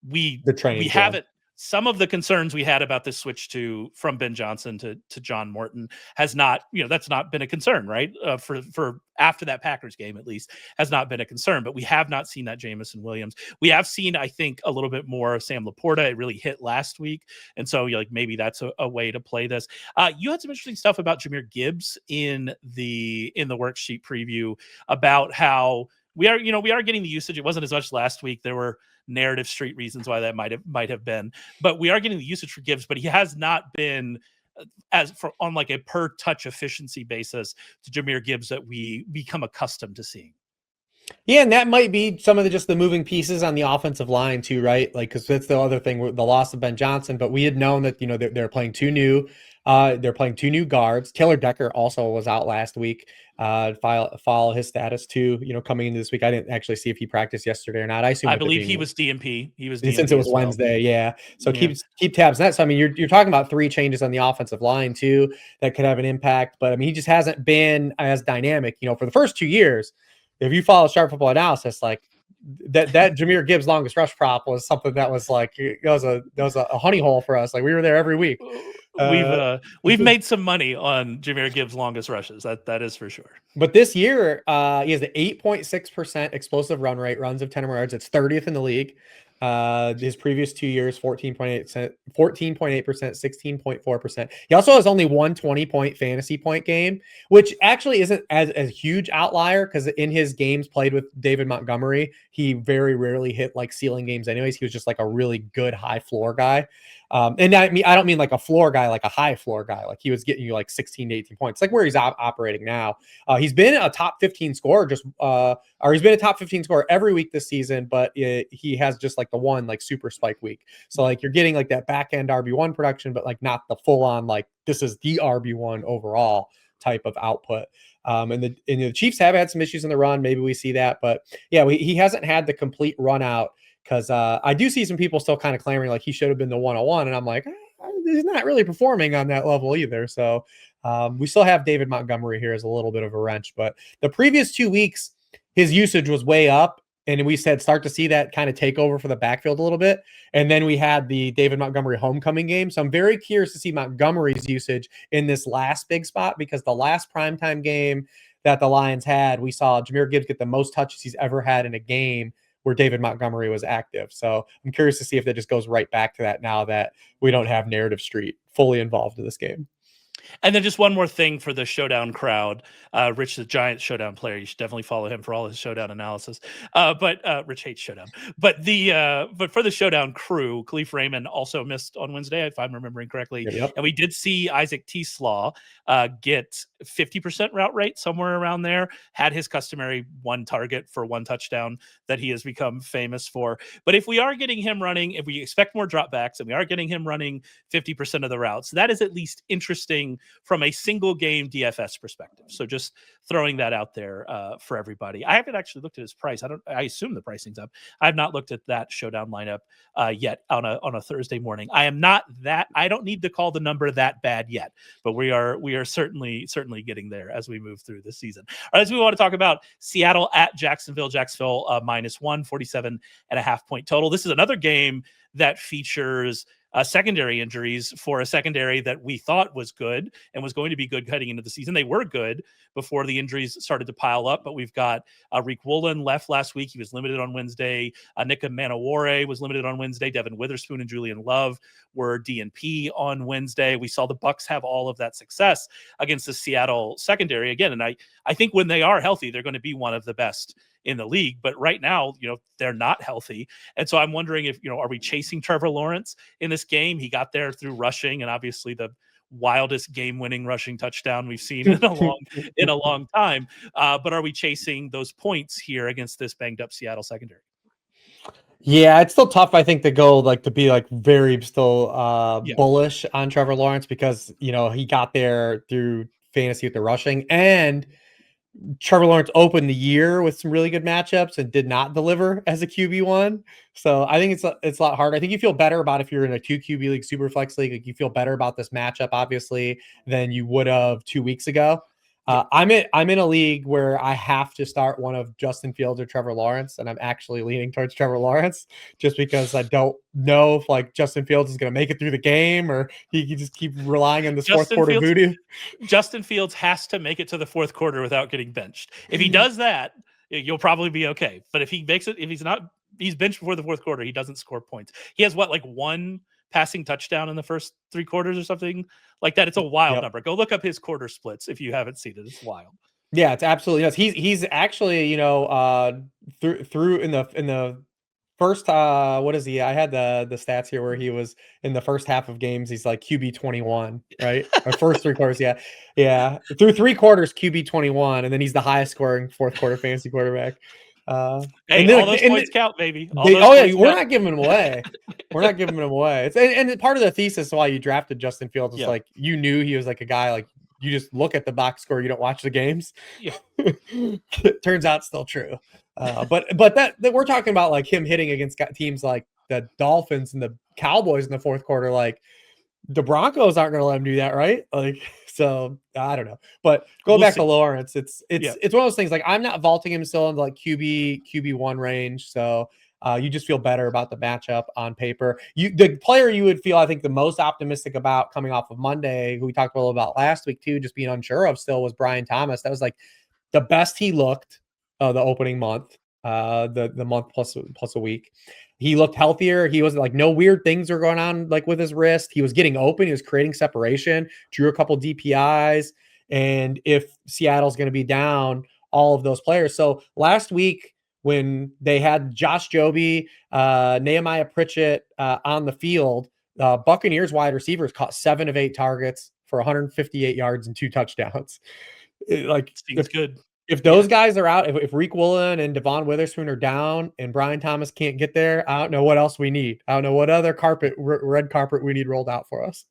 we haven't some of the concerns we had about this switch from Ben Johnson to John Morton has not, that's not been a concern, right? For after that Packers game, at least, has not been a concern. But we have not seen that Jameson Williams. We have seen, I think, a little bit more of Sam Laporta. It really hit last week, and so maybe that's a way to play this. You had some interesting stuff about Jahmyr Gibbs in the worksheet preview about how we are getting the usage. It wasn't as much last week. There were narrative street reasons why that might have been, but we are getting the usage for Gibbs, but he has not been on like a per touch efficiency basis to Jahmyr Gibbs that we become accustomed to seeing. Yeah, and that might be some of the moving pieces on the offensive line too, right? Like, because that's the other thing with the loss of Ben Johnson. But we had known that they're playing two new guards. Taylor Decker also was out last week. Follow his status too. Coming into this week, I didn't actually see if he practiced yesterday or not. I believe he was DNP. He was DNP since it was Wednesday. Yeah, so keep tabs on that. So I mean, you're talking about 3 changes on the offensive line too that could have an impact. But I mean, he just hasn't been as dynamic. For the first 2 years. If you follow Sharp Football Analysis, like that Jahmyr Gibbs longest rush prop was something that was like that was a honey hole for us. Like we were there every week. We've made some money on Jahmyr Gibbs' longest rushes. That is for sure. But this year, he has the 8.6% explosive run rate, runs of 10 or more yards. It's 30th in the league. His previous 2 years, 14.8%, 16.4%. He also has only one 20-point fantasy point game, which actually isn't as a huge outlier because in his games played with David Montgomery, he very rarely hit like ceiling games anyways. He was just like a really good high floor guy. And I don't mean like a floor guy, like a high floor guy. Like he was getting you like 16 to 18 points, like where he's operating now. He's been a top 15 scorer he's been a top 15 scorer every week this season, but he has just like the one like super spike week. So like you're getting like that back end RB1 production, but like not the full on, like this is the RB1 overall type of output. And the Chiefs have had some issues in the run. Maybe we see that, but yeah, he hasn't had the complete run out. Because I do see some people still kind of clamoring like he should have been the 101. And I'm like, he's not really performing on that level either. So we still have David Montgomery here as a little bit of a wrench. But the previous 2 weeks, his usage was way up. And we said start to see that kind of take over for the backfield a little bit. And then we had the David Montgomery homecoming game. So I'm very curious to see Montgomery's usage in this last big spot, because the last primetime game that the Lions had, we saw Jahmyr Gibbs get the most touches he's ever had in a game where David Montgomery was active. So I'm curious to see if that just goes right back to that now that we don't have Narrative Street fully involved in this game. And then just one more thing for the Showdown crowd. Rich is a giant Showdown player. You should definitely follow him for all his Showdown analysis. But Rich hates Showdown. But for the Showdown crew, Khalif Raymond also missed on Wednesday, if I'm remembering correctly. Yep. And we did see Isaac T-Slaw get 50% route rate, somewhere around there. Had his customary one target for one touchdown that he has become famous for. But if we are getting him running, if we expect more dropbacks and we are getting him running 50% of the routes, that is at least interesting from a single game DFS perspective. So just throwing that out there for everybody. I haven't actually looked at his price. I assume the pricing's up. I have not looked at that Showdown lineup yet on a Thursday morning. I don't need to call the number that bad yet, but we are certainly getting there as we move through the season. All right, so we want to talk about Seattle at Jacksonville. Jacksonville -1, 47.5 point total. This is another game that features secondary injuries for a secondary that we thought was good and was going to be good heading into the season. They were good before the injuries started to pile up, but we've got Reek Woolen left last week. He was limited on Wednesday. Nika Manowore was limited on Wednesday. Devin Witherspoon and Julian Love were DNP on Wednesday. We saw the Bucs have all of that success against the Seattle secondary again. And I think when they are healthy, they're going to be one of the best in the league. But right now, they're not healthy. And so I'm wondering if, are we chasing Trevor Lawrence in this game? He got there through rushing and obviously the wildest game-winning rushing touchdown we've seen in a long time. But are we chasing those points here against this banged-up Seattle secondary? Yeah, it's still tough, I think, to go to be very still bullish on Trevor Lawrence because, he got there through fantasy with the rushing, and Trevor Lawrence opened the year with some really good matchups and did not deliver as a QB1. So I think it's a lot harder. I think you feel better about if you're in a 2 QB league, super flex league, you feel better about this matchup, obviously, than you would have 2 weeks ago. I'm in a league where I have to start one of Justin Fields or Trevor Lawrence, and I'm actually leaning towards Trevor Lawrence just because I don't know if like Justin Fields is going to make it through the game or he can just keep relying on this fourth quarter voodoo. Justin Fields has to make it to the fourth quarter without getting benched. If he does that, you'll probably be okay. But if he makes it, if he's benched before the fourth quarter, he doesn't score points. He has like one passing touchdown in the first 3 quarters or something like that. It's a wild number. Go look up his quarter splits if you haven't seen it. It's wild. Yeah, it's absolutely nuts. He's actually, through in the first what is he? I had the stats here where he was in the first half of games, he's like QB 21, right? Or first 3 quarters, yeah. Yeah. Through 3 quarters, QB 21, and then he's the highest scoring fourth quarter fantasy quarterback. Hey, all those points count, baby. We're not giving them away. We're not giving them away. And part of the thesis why you drafted Justin Fields was like you knew he was like a guy like you just look at the box score, you don't watch the games. Yeah. Turns out still true. But that we're talking about like him hitting against teams like the Dolphins and the Cowboys in the fourth quarter. Like the Broncos aren't going to let him do that, right? Like, so I don't know. But go back to Lawrence. It's one of those things. Like I'm not vaulting him still into like QB1 range. So you just feel better about the matchup on paper. The player you would feel, I think, the most optimistic about coming off of Monday, who we talked a little about last week too, just being unsure of still, was Brian Thomas. That was like the best he looked the opening month, the month plus a week. He looked healthier. He wasn't like no weird things were going on like with his wrist. He was getting open. He was creating separation, drew a couple DPIs. And if Seattle's going to be down all of those players. So last week when they had Josh Joby, Nehemiah Pritchett on the field, Buccaneers wide receivers caught 7 of 8 targets for 158 yards and 2 touchdowns. Seems good. If those guys are out, if Reek Woolen and Devon Witherspoon are down and Brian Thomas can't get there, I don't know what else we need. I don't know what other red carpet we need rolled out for us.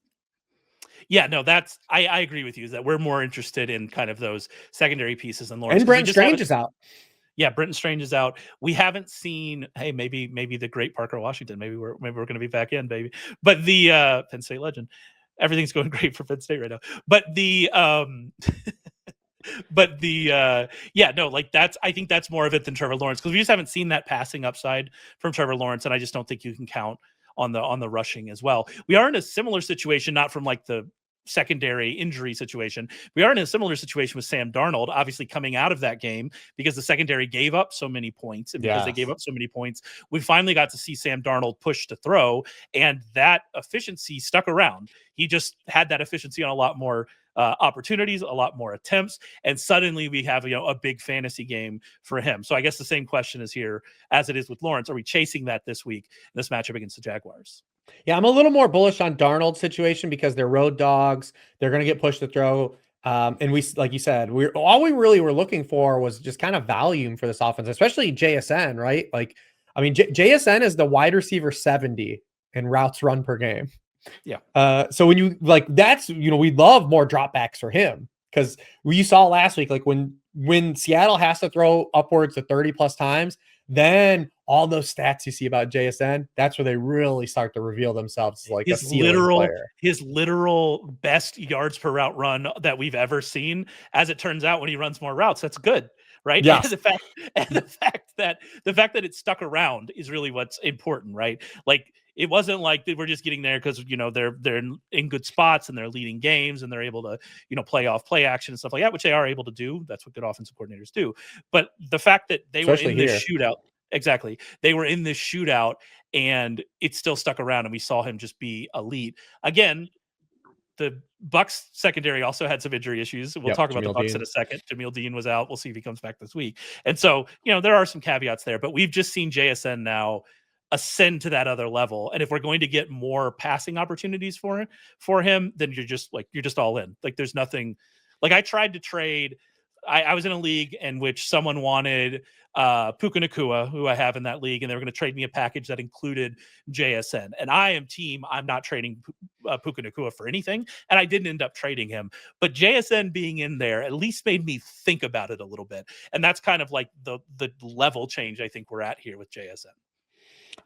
Yeah, no, I agree with you, is that we're more interested in kind of those secondary pieces than Lawrence. And Brenton Strange is out. Yeah, Brenton Strange is out. We haven't seen, hey, maybe the great Parker Washington. Maybe we're going to be back in, baby. But the Penn State legend. Everything's going great for Penn State right now. But I think that's more of it than Trevor Lawrence, because we just haven't seen that passing upside from Trevor Lawrence, and I just don't think you can count on the rushing as well. We are in a similar situation, not from like the secondary injury situation. We are in a similar situation with Sam Darnold, obviously coming out of that game because the secondary gave up so many points, and because they gave up so many points, we finally got to see Sam Darnold push to throw, and that efficiency stuck around. He just had that efficiency on a lot more opportunities, a lot more attempts, and suddenly we have a big fantasy game for him. So I guess the same question is here as it is with Lawrence. Are we chasing that this week in this matchup against the Jaguars? Yeah, I'm a little more bullish on Darnold's situation because they're road dogs. They're going to get pushed to throw. And we, like you said, all we really were looking for was just kind of volume for this offense, especially JSN, right? Like, I mean, JSN is the wide receiver 70 in routes run per game. Yeah. So when you like, that's, we love more dropbacks for him, because you saw last week, like when Seattle has to throw upwards of 30 plus times, then all those stats you see about JSN, that's where they really start to reveal themselves as like his literal best yards per route run that we've ever seen. As it turns out, when he runs more routes, that's good, right? Yes. And the fact that it stuck around is really what's important, right? Like, it wasn't like they were just getting there because they're in good spots and they're leading games and they're able to play off play action and stuff like that, which they are able to do. That's what good offensive coordinators do. But the fact that they were in this shootout, exactly, they were in this shootout and it still stuck around, and we saw him just be elite again. The Bucs secondary also had some injury issues. We'll talk about the Bucs in a second. Jamil Dean was out. We'll see if he comes back this week. And so, there are some caveats there, but we've just seen JSN now ascend to that other level. And if we're going to get more passing opportunities for him, then you're just all in. Like, there's nothing. Like, I tried to trade. I was in a league in which someone wanted Puka Nacua, who I have in that league, and they were going to trade me a package that included JSN. And I'm not trading Puka Nacua for anything, and I didn't end up trading him. But JSN being in there at least made me think about it a little bit. And that's kind of like the level change I think we're at here with JSN.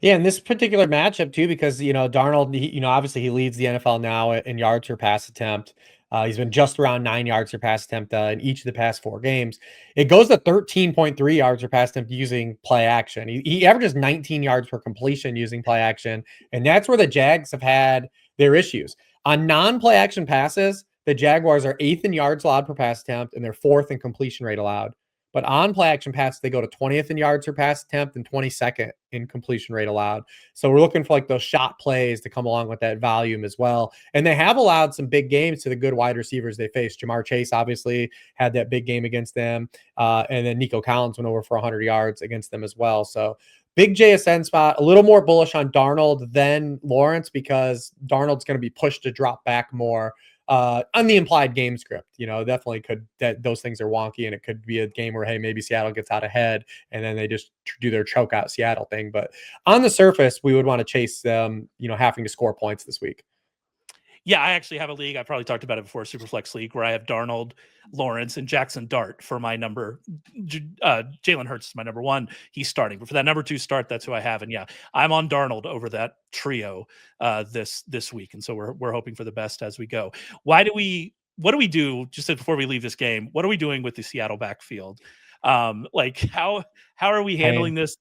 Yeah, in this particular matchup too, because Darnold, obviously he leads the NFL now in yards per pass attempt. He's been just around 9 yards per pass attempt in each of the past 4 games. It goes to 13.3 yards per pass attempt using play action. He averages 19 yards per completion using play action, and that's where the Jags have had their issues. On non-play action passes, the Jaguars are 8th in yards allowed per pass attempt, and they're 4th in completion rate allowed. But on play action passes, they go to 20th in yards per pass attempt and 22nd in completion rate allowed. So we're looking for like those shot plays to come along with that volume as well. And they have allowed some big games to the good wide receivers they faced. Jamar Chase obviously had that big game against them. And then Nico Collins went over for 100 yards against them as well. So big JSN spot, a little more bullish on Darnold than Lawrence because Darnold's going to be pushed to drop back more. On the implied game script, definitely those things are wonky, and it could be a game where, hey, maybe Seattle gets out ahead and then they just do their choke out Seattle thing. But on the surface, we would want to chase them, having to score points this week. Yeah, I actually have a league. I probably talked about it before, Superflex League, where I have Darnold, Lawrence, and Jackson Dart for my number. Jalen Hurts is my number 1. He's starting. But for that number 2 start, that's who I have. And yeah, I'm on Darnold over that trio this week. And so we're hoping for the best as we go. What do we do, just before we leave this game, what are we doing with the Seattle backfield? How are we handling this?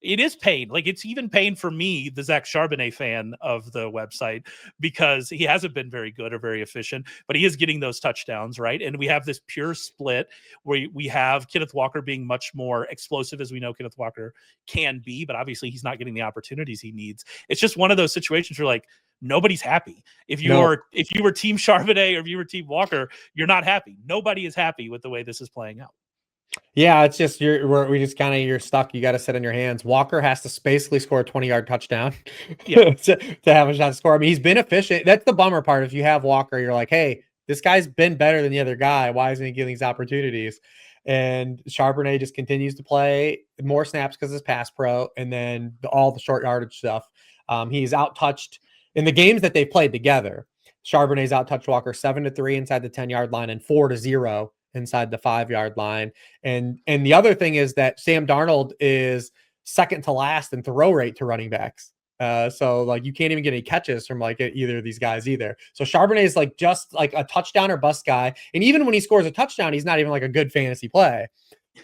It is pain. Like, it's even pain for me, the Zach Charbonnet fan of the website, because he hasn't been very good or very efficient, but he is getting those touchdowns, right? And we have this pure split where we have Kenneth Walker being much more explosive, as we know Kenneth Walker can be, but obviously he's not getting the opportunities he needs. It's just one of those situations where, like, nobody's happy. If you were Team Charbonnet or if you were Team Walker, you're not happy. Nobody is happy with the way this is playing out. Yeah, it's just you're stuck. You got to sit on your hands. Walker has to basically score a 20-yard touchdown to have a shot to score. I mean, he's been efficient. That's the bummer part. If you have Walker, you're like, hey, this guy's been better than the other guy. Why isn't he getting these opportunities? And Charbonnet just continues to play more snaps because his pass pro, and then all the short yardage stuff. He's out-touched in the games that they've played together. Charbonnet's out-touched Walker 7-3 inside the 10-yard line and 4-0 inside the 5-yard line. And the other thing is that Sam Darnold is second to last in throw rate to running backs. So like you can't even get any catches from like either of these guys either. So Charbonnet is like just like a touchdown or bust guy. And even when he scores a touchdown, he's not even like a good fantasy play.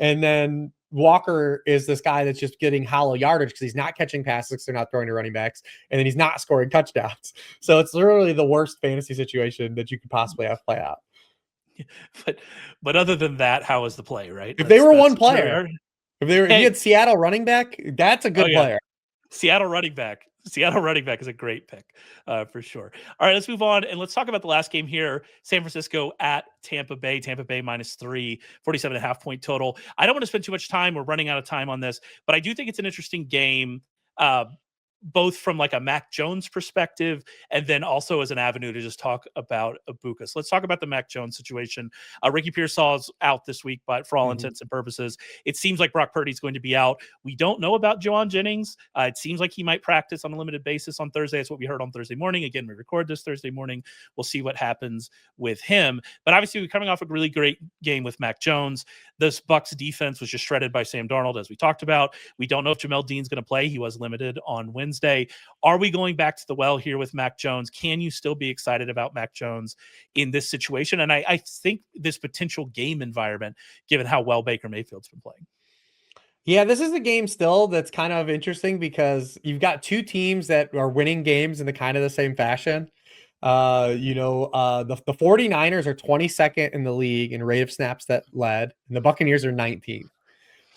And then Walker is this guy that's just getting hollow yardage because he's not catching passes because they're not throwing to running backs, and then he's not scoring touchdowns. So it's literally the worst fantasy situation that you could possibly have play out. But other than that, how was the play, right? If they were one player, if he had Seattle running back, that's a good player. Seattle running back is a great pick for sure. All right, let's move on and let's talk about the last game here. San Francisco at Tampa Bay. Tampa Bay -3, 47.5 point total. I don't want to spend too much time. We're running out of time on this, but I do think it's an interesting game. Both from like a Mac Jones perspective and then also as an avenue to just talk about Ibuka. So let's talk about the Mac Jones situation. Ricky Pearsall's out this week, but for all intents and purposes, it seems like Brock Purdy's going to be out. We don't know about Juwan Jennings. It seems like he might practice on a limited basis on Thursday. That's what we heard on Thursday morning. Again, we record this Thursday morning. We'll see what happens with him. But obviously, we're coming off a really great game with Mac Jones. This Bucs defense was just shredded by Sam Darnold, as we talked about. We don't know if Jamel Dean's going to play. He was limited on Wednesday. Are we going back to the well here with Mac Jones? Can you still be excited about Mac Jones in this situation? And I think this potential game environment, given how well Baker Mayfield's been playing. Yeah, this is a game still that's kind of interesting because you've got two teams that are winning games in the kind of the same fashion. The 49ers are 22nd in the league in rate of snaps that led, and the Buccaneers are 19th.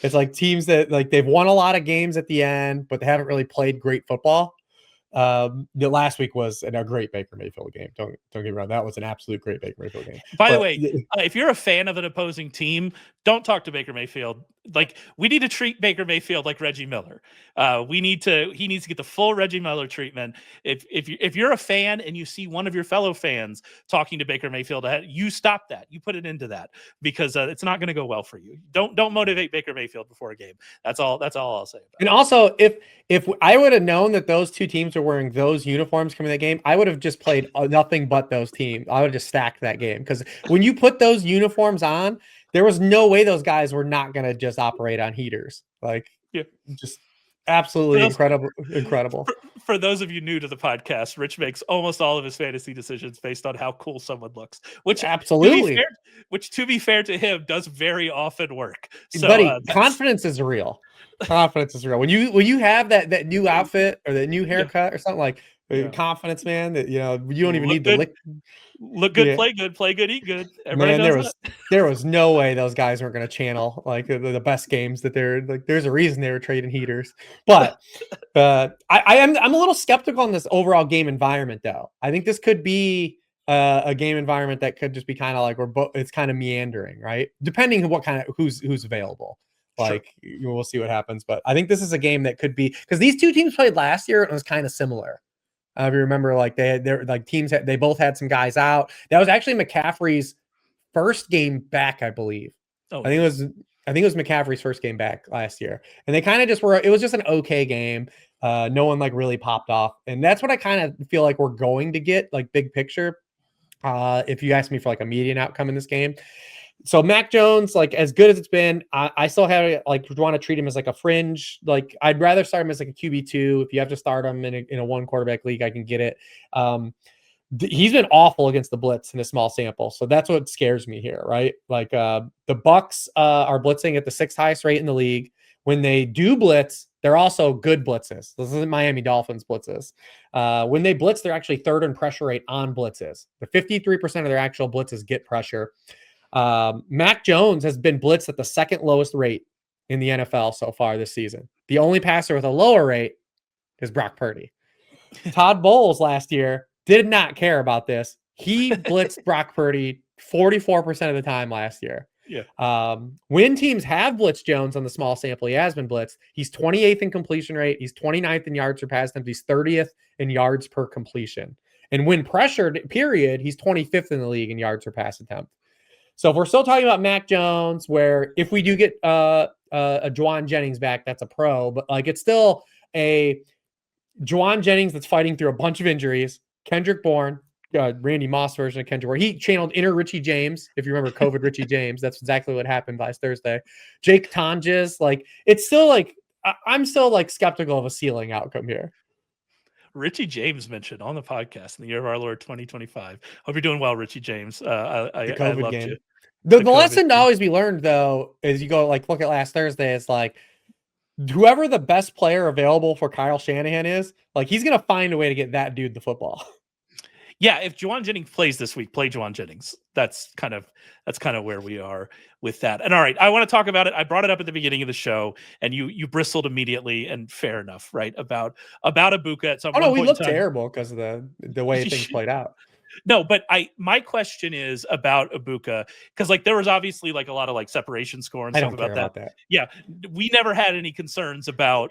It's like teams that like they've won a lot of games at the end, but they haven't really played great football. The last week was a great Baker Mayfield game. Don't get me wrong. That was an absolute great Baker Mayfield game. By the way, if you're a fan of an opposing team, don't talk to Baker Mayfield. Like, we need to treat Baker Mayfield like Reggie Miller. He needs to get the full Reggie Miller treatment. If you're a fan and you see one of your fellow fans talking to Baker Mayfield, you stop that. You put it into that because it's not going to go well for you. Don't motivate Baker Mayfield before a game. That's all I'll say about it. And also, if I would have known that those two teams are wearing those uniforms coming to the game, I would have just played nothing but those teams. I would have just stacked that game because when you put those uniforms on, there was no way those guys were not going to just operate on heaters. Like, just Absolutely incredible. For those of you new to the podcast, Rich makes almost all of his fantasy decisions based on how cool someone looks, which absolutely, to be fair to him, does very often work. So, buddy, confidence is real. Confidence is real. When you have that new outfit or that new haircut or something like confidence, man, that you don't even need to look good, play good, eat good. Everybody knows there was no way those guys weren't going to channel like the best games that they're like. There's a reason they were trading heaters, but I'm a little skeptical on this overall game environment, though. I think this could be a game environment that could just be kind of like it's kind of meandering, right? Depending on what kind of who's available. Like we'll see what happens, but I think this is a game that could be because these two teams played last year and it was kind of similar. If you remember, like they're like teams they both had some guys out. That was actually McCaffrey's first game back, I believe. I think it was McCaffrey's first game back last year, and they kind of just were. It was just an okay game. No one like really popped off, and that's what I kind of feel like we're going to get, like big picture. If you ask me for like a median outcome in this game. So Mac Jones, like as good as it's been, I still have like want to treat him as like a fringe. Like I'd rather start him as like a QB2. If you have to start him in a one quarterback league, I can get it. He's been awful against the blitz in a small sample, so that's what scares me here, right? Like the Bucs are blitzing at the 6th highest rate in the league. When they do blitz, they're also good blitzes. This isn't Miami Dolphins blitzes. When they blitz, they're actually 3rd in pressure rate on blitzes. The 53% of their actual blitzes get pressure. Mac Jones has been blitzed at the 2nd lowest rate in the NFL so far this season. The only passer with a lower rate is Brock Purdy. Todd Bowles last year did not care about this. He blitzed Brock Purdy 44% of the time last year. Yeah. When teams have blitzed Jones on the small sample, he has been blitzed. He's 28th in completion rate. He's 29th in yards per pass attempt. He's 30th in yards per completion. And when pressured, period, he's 25th in the league in yards per pass attempt. So if we're still talking about Mac Jones, where if we do get a Juwan Jennings back, that's a pro, but like it's still a Juwan Jennings that's fighting through a bunch of injuries. Kendrick Bourne, Randy Moss version of Kendrick, where he channeled inner Richie James. If you remember COVID Richie James, that's exactly what happened last Thursday. Jake Tonjes, like it's still like I'm still like skeptical of a ceiling outcome here. Richie James mentioned on the podcast in the year of our Lord 2025. Hope you're doing well, Richie James. I loved game. You. The lesson to always be learned, though, is you go like look at last Thursday. It's like whoever the best player available for Kyle Shanahan is, like he's gonna find a way to get that dude the football. Yeah, if Juwan Jennings plays this week, play Juwan Jennings. That's kind of where we are with that. And all right, I want to talk about it. I brought it up at the beginning of the show, and you bristled immediately, and fair enough, right? About Ibuka at some point. Oh no, we looked terrible because of the way things played out. No, but my question is about Ibuka, because like there was obviously like a lot of like separation score and stuff about that. Yeah, we never had any concerns about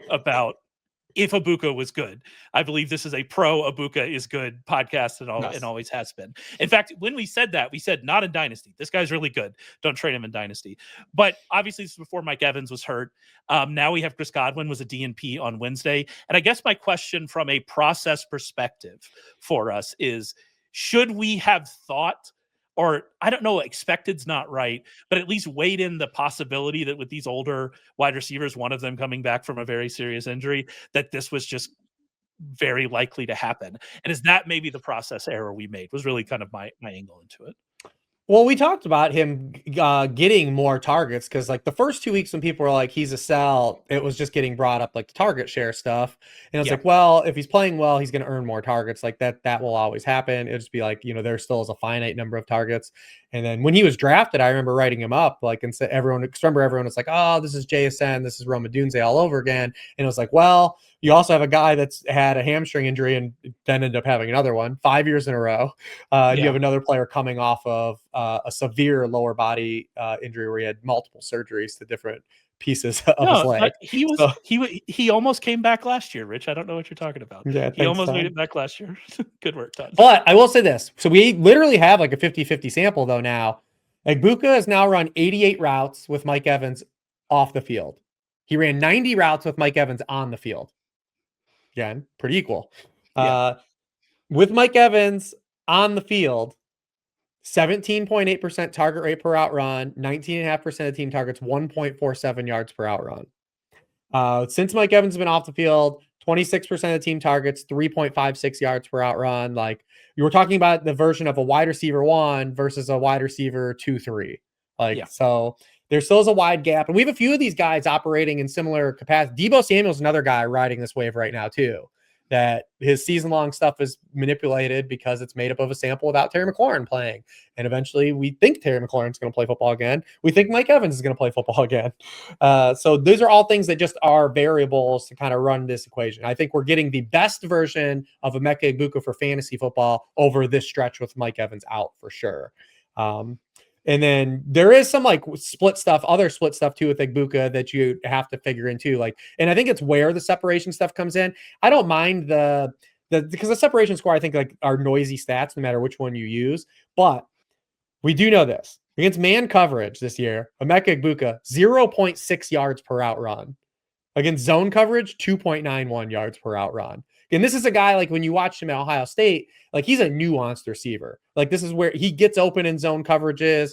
if Ibuka was good. I believe this is a pro Ibuka is good podcast and always has been. In fact, when we said that, we said not in Dynasty. This guy's really good. Don't trade him in Dynasty. But obviously this is before Mike Evans was hurt. Now we have Chris Godwin was a DNP on Wednesday. And I guess my question from a process perspective for us is, should we have thought, or I don't know, expected's not right, but at least weighed in the possibility that with these older wide receivers, one of them coming back from a very serious injury, that this was just very likely to happen? And is that maybe the process error we made? Was really kind of my angle into it. Well, we talked about him getting more targets because, like, the first 2 weeks when people were like, he's a sell, it was just getting brought up, like, the target share stuff. And it's like, well, if he's playing well, he's going to earn more targets. Like, that will always happen. It'll just be like, there still is a finite number of targets. And then when he was drafted, I remember writing him up, like, and said everyone was like, oh, this is JSN, this is Roma Dunze all over again. And it was like, well, you also have a guy that's had a hamstring injury and then ended up having another one 5 years in a row. You have another player coming off of a severe lower body injury where he had multiple surgeries to different pieces of his leg. He almost came back last year, Rich. I don't know what you're talking about. Yeah, he almost made it back last year. Good work, Todd. But I will say this. So we literally have like a 50-50 sample though now. Ibuka has now run 88 routes with Mike Evans off the field. He ran 90 routes with Mike Evans on the field. Again, pretty equal. With Mike Evans on the field, 17.8% target rate per out run, 19.5% of team targets, 1.47 yards per out run. Since Mike Evans has been off the field, 26% of the team targets, 3.56 yards per out run. Like, you were talking about the version of a wide receiver 1 versus a wide receiver 2-3. Like, so there still is a wide gap. And we have a few of these guys operating in similar capacity. Deebo Samuel's another guy riding this wave right now too, that his season-long stuff is manipulated because it's made up of a sample without Terry McLaurin playing. And eventually we think Terry McLaurin's going to play football again. We think Mike Evans is going to play football again. So those are all things that just are variables to kind of run this equation. I think we're getting the best version of Emeka Egbuka for fantasy football over this stretch with Mike Evans out for sure. And then there is some like other split stuff too with Egbuka that you have to figure in too. Like, and I think it's where the separation stuff comes in. I don't mind because the separation score, I think, like, are noisy stats no matter which one you use. But we do know this. Against man coverage this year, Emeka Egbuka, 0.6 yards per out run. Against zone coverage, 2.91 yards per out run. And this is a guy, like, when you watch him at Ohio State, like, he's a nuanced receiver. Like, this is where he gets open in zone coverages.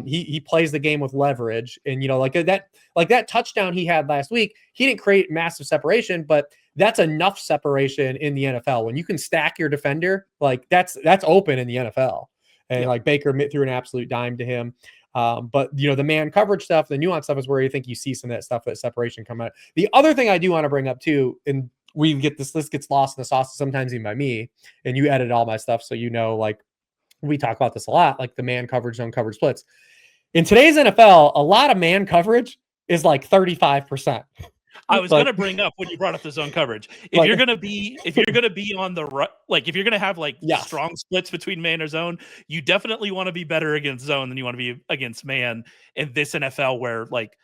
He plays the game with leverage. And, you know, like that touchdown he had last week, he didn't create massive separation, but that's enough separation in the NFL. When you can stack your defender, like, that's open in the NFL. And like, Baker threw an absolute dime to him. But, you know, the man coverage stuff, the nuance stuff is where you think you see some of that stuff, that separation come out. The other thing I do want to bring up too, and we get this gets lost in the sauce sometimes even by me, and you edit all my stuff, so, you know, like, we talk about this a lot, like the man coverage, zone coverage splits. In today's NFL, a lot of man coverage is like 35%. I was going to bring up when you brought up the zone coverage. If you're going to be on the right, like, if you're going to have like strong splits between man or zone, you definitely want to be better against zone than you want to be against man in this NFL, where like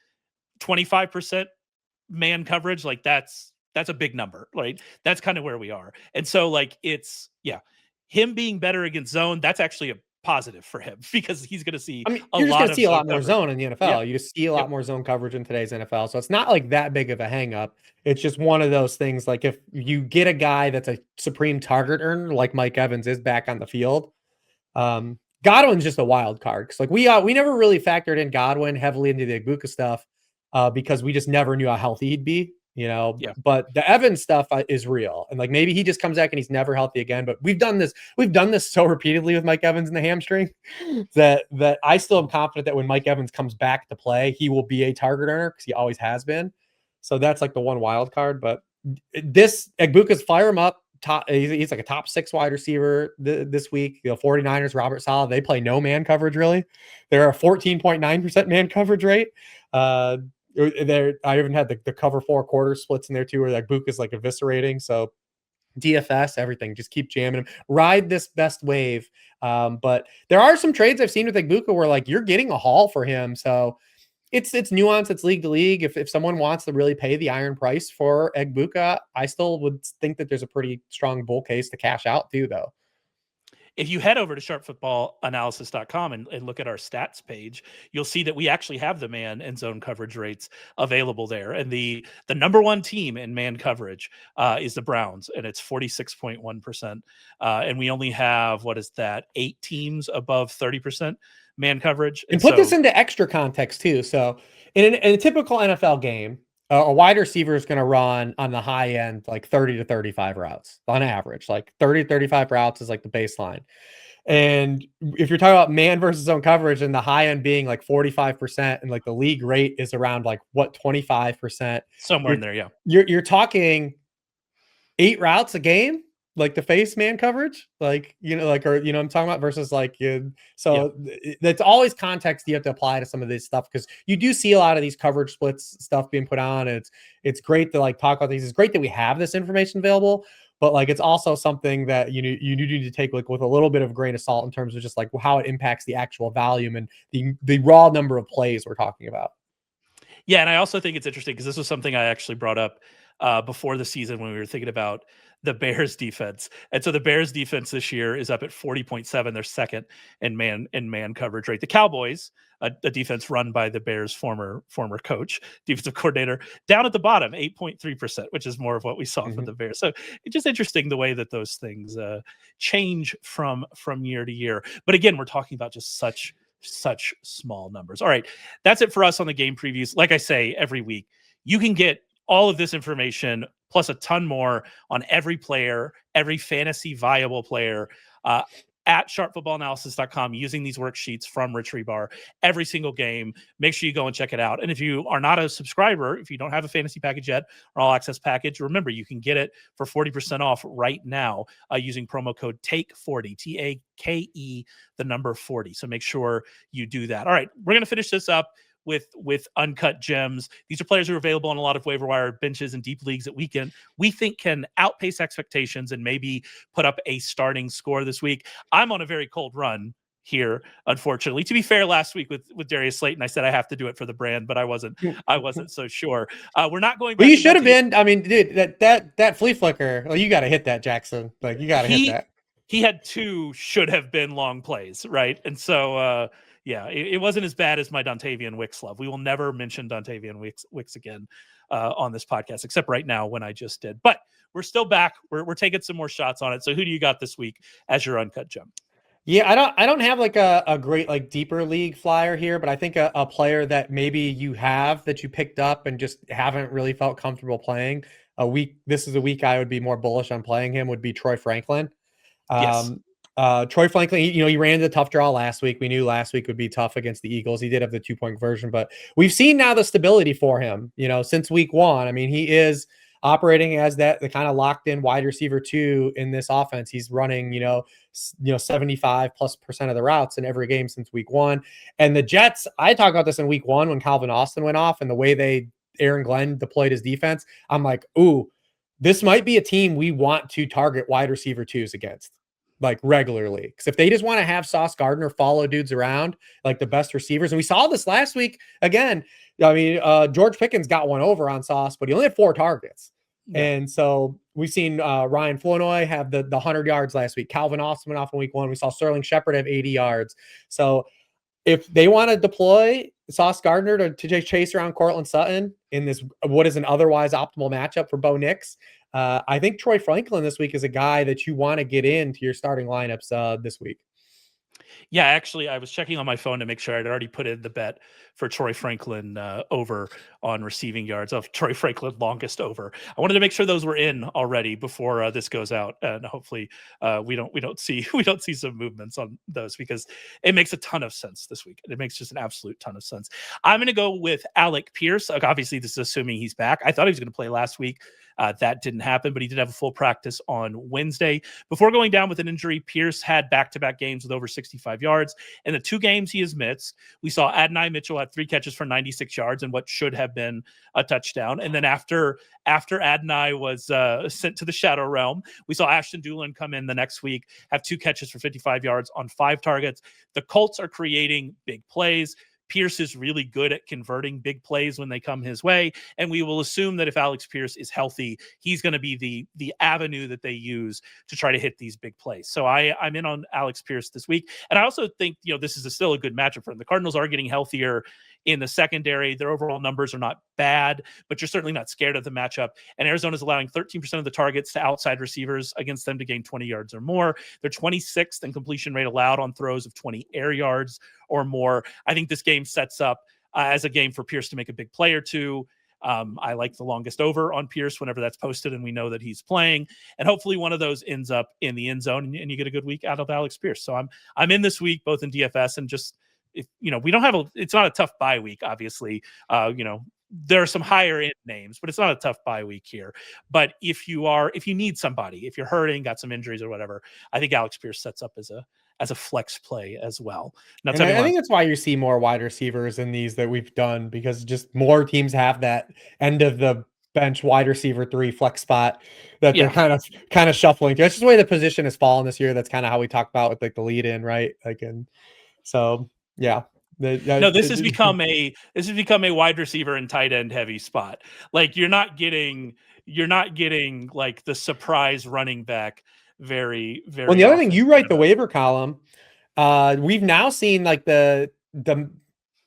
25% man coverage, like that's a big number, right? That's kind of where we are. And so, like, it's him being better against zone, that's actually a positive for him, because he's going to see you're just going to see a lot more zone in the NFL. You just see a lot more zone coverage in today's NFL. So it's not like that big of a hang up. It's just one of those things. Like, if you get a guy that's a supreme target earner, like Mike Evans is back on the field, Godwin's just a wild card. Cause like we never really factored in Godwin heavily into the Egbuka stuff, because we just never knew how healthy he'd be. You know, but the Evans stuff is real. And like, maybe he just comes back and he's never healthy again. But we've done this so repeatedly with Mike Evans in the hamstring that I still am confident that when Mike Evans comes back to play, he will be a target earner, because he always has been. So that's like the one wild card. But this Egbuka's fire him up. He's like a top 6 wide receiver this week. You know, 49ers, Robert Saleh, they play no man coverage really. They're a 14.9% man coverage rate. I even had the cover 4 quarter splits in there too, where like Book is like eviscerating. So DFS, everything, just keep jamming him. Ride this best wave. But there are some trades I've seen with Egbuka where like you're getting a haul for him. So it's nuance. It's league to league. If someone wants to really pay the iron price for Egbuka, I still would think that there's a pretty strong bull case to cash out too, though. If you head over to sharpfootballanalysis.com and look at our stats page, you'll see that we actually have the man and zone coverage rates available there. And the number one team in man coverage is the Browns, and it's 46.1%. And we only have, 8 teams above 30% man coverage. And put this into extra context too. So in a typical NFL game, a wide receiver is going to run on the high end like 30 to 35 routes on average. Like 30 to 35 routes is like the baseline. And if you're talking about man versus zone coverage, and the high end being like 45%, and like the league rate is around like 25%, somewhere in there. Yeah. You're talking 8 routes a game, like the face man coverage, like, you know, like, or, you know, I'm talking about versus like, that's always context you have to apply to some of this stuff, because you do see a lot of these coverage splits stuff being put on. And it's great to like talk about these. It's great that we have this information available, but like, it's also something that you need to take like with a little bit of grain of salt in terms of just like how it impacts the actual volume and the raw number of plays we're talking about. Yeah. And I also think it's interesting because this was something I actually brought up before the season when we were thinking about the Bears defense. And so the Bears defense this year is up at 40.7. They're second in man coverage rate. The Cowboys, a defense run by the Bears former coach, defensive coordinator, down at the bottom, 8.3%, which is more of what we saw from the Bears. So it's just interesting the way that those things change from year to year. But again, we're talking about just such small numbers. All right, that's it for us on the game previews. Like I say every week, you can get all of this information, plus a ton more on every player, every fantasy viable player, at sharpfootballanalysis.com using these worksheets from Rich Rebar every single game. Make sure you go and check it out. And if you are not a subscriber, if you don't have a fantasy package yet or all access package, remember you can get it for 40% off right now using promo code TAKE40, TAKE, the number 40. So make sure you do that. All right, we're going to finish this up with Uncut Gems. These are players who are available on a lot of waiver wire benches and deep leagues that we think can outpace expectations and maybe put up a starting score this week. I'm on a very cold run here, unfortunately. To be fair, last week with Darius Slayton, I said I have to do it for the brand, but I wasn't so sure. We're not going back. Well, you should have been. I mean, dude, that flea flicker. Well, you got to hit that, Jackson. Like, you got to hit that. He had 2 should have been long plays, right? And so yeah, it wasn't as bad as my Dontavian Wicks love. We will never mention Dontavian Wicks again on this podcast, except right now when I just did. But we're still back. We're taking some more shots on it. So who do you got this week as your Uncut Gem? Yeah, I don't have like a great like deeper league flyer here, but I think a player that maybe you have that you picked up and just haven't really felt comfortable playing this is a week I would be more bullish on playing him, would be Troy Franklin. Yes. Troy Franklin, he ran the tough draw last week. We knew last week would be tough against the Eagles. He did have the 2-point version, but we've seen now the stability for him, since week 1. I mean, he is operating as the kind of locked in wide receiver 2 in this offense. He's running, 75+% of the routes in every game since week 1. And the Jets, I talked about this in week 1 when Calvin Austin went off and the way Aaron Glenn deployed his defense. I'm like, ooh, this might be a team we want to target wide receiver 2s against, like, regularly. Because if they just want to have Sauce Gardner follow dudes around like the best receivers, and we saw this last week again. I mean, George Pickens got one over on Sauce, but he only had 4 targets. Yeah. And so we've seen Ryan Flournoy have the 100 yards last week. Calvin Austin went off in week 1. We saw Sterling Shepard have 80 yards. So if they want to deploy Sauce Gardner to chase around Cortland Sutton in this, what is an otherwise optimal matchup for Bo Nix, I think Troy Franklin this week is a guy that you want to get into your starting lineups this week. Yeah, actually, I was checking on my phone to make sure I'd already put in the bet for Troy Franklin over on receiving yards of Troy Franklin longest over. I wanted to make sure those were in already before this goes out, and hopefully we don't see some movements on those, because it makes a ton of sense this week. It makes just an absolute ton of sense. I'm going to go with Alec Pierce. Obviously, this is assuming he's back. I thought he was going to play last week. That didn't happen, but he did have a full practice on Wednesday. Before going down with an injury, Pierce had back-to-back games with over 65 yards. In the 2 games he has missed, we saw Adonai Mitchell had 3 catches for 96 yards and what should have been a touchdown. And then after Adonai was sent to the shadow realm, we saw Ashton Dulin come in the next week, have 2 catches for 55 yards on 5 targets. The Colts are creating big plays. Pierce is really good at converting big plays when they come his way. And we will assume that if Alex Pierce is healthy, he's going to be the avenue that they use to try to hit these big plays. So I'm in on Alex Pierce this week. And I also think, this is still a good matchup for him. The Cardinals are getting healthier in the secondary. Their overall numbers are not bad, but you're certainly not scared of the matchup. And Arizona's allowing 13% of the targets to outside receivers against them to gain 20 yards or more. They're 26th in completion rate allowed on throws of 20 air yards or more. I think this game sets up as a game for Pierce to make a big play or 2. I like the longest over on Pierce whenever that's posted and we know that he's playing, and hopefully one of those ends up in the end zone and you get a good week out of Alex Pierce. So I'm in this week, both in DFS and just, if we don't have it's not a tough bye week, obviously. There are some higher end names, but it's not a tough bye week here. But if you need somebody, if you're hurting, got some injuries or whatever, I think Alex Pierce sets up as a flex play as well. Now, I think that's why you see more wide receivers in these that we've done, because just more teams have that end of the bench wide receiver 3 flex spot that they're kind of shuffling. That's just the way the position has fallen this year. That's kind of how we talk about with like the lead in, right? So yeah. This has become a wide receiver and tight end heavy spot. Like you're not getting like the surprise running back very, very. Well, the other thing, you write the waiver column. We've now seen like the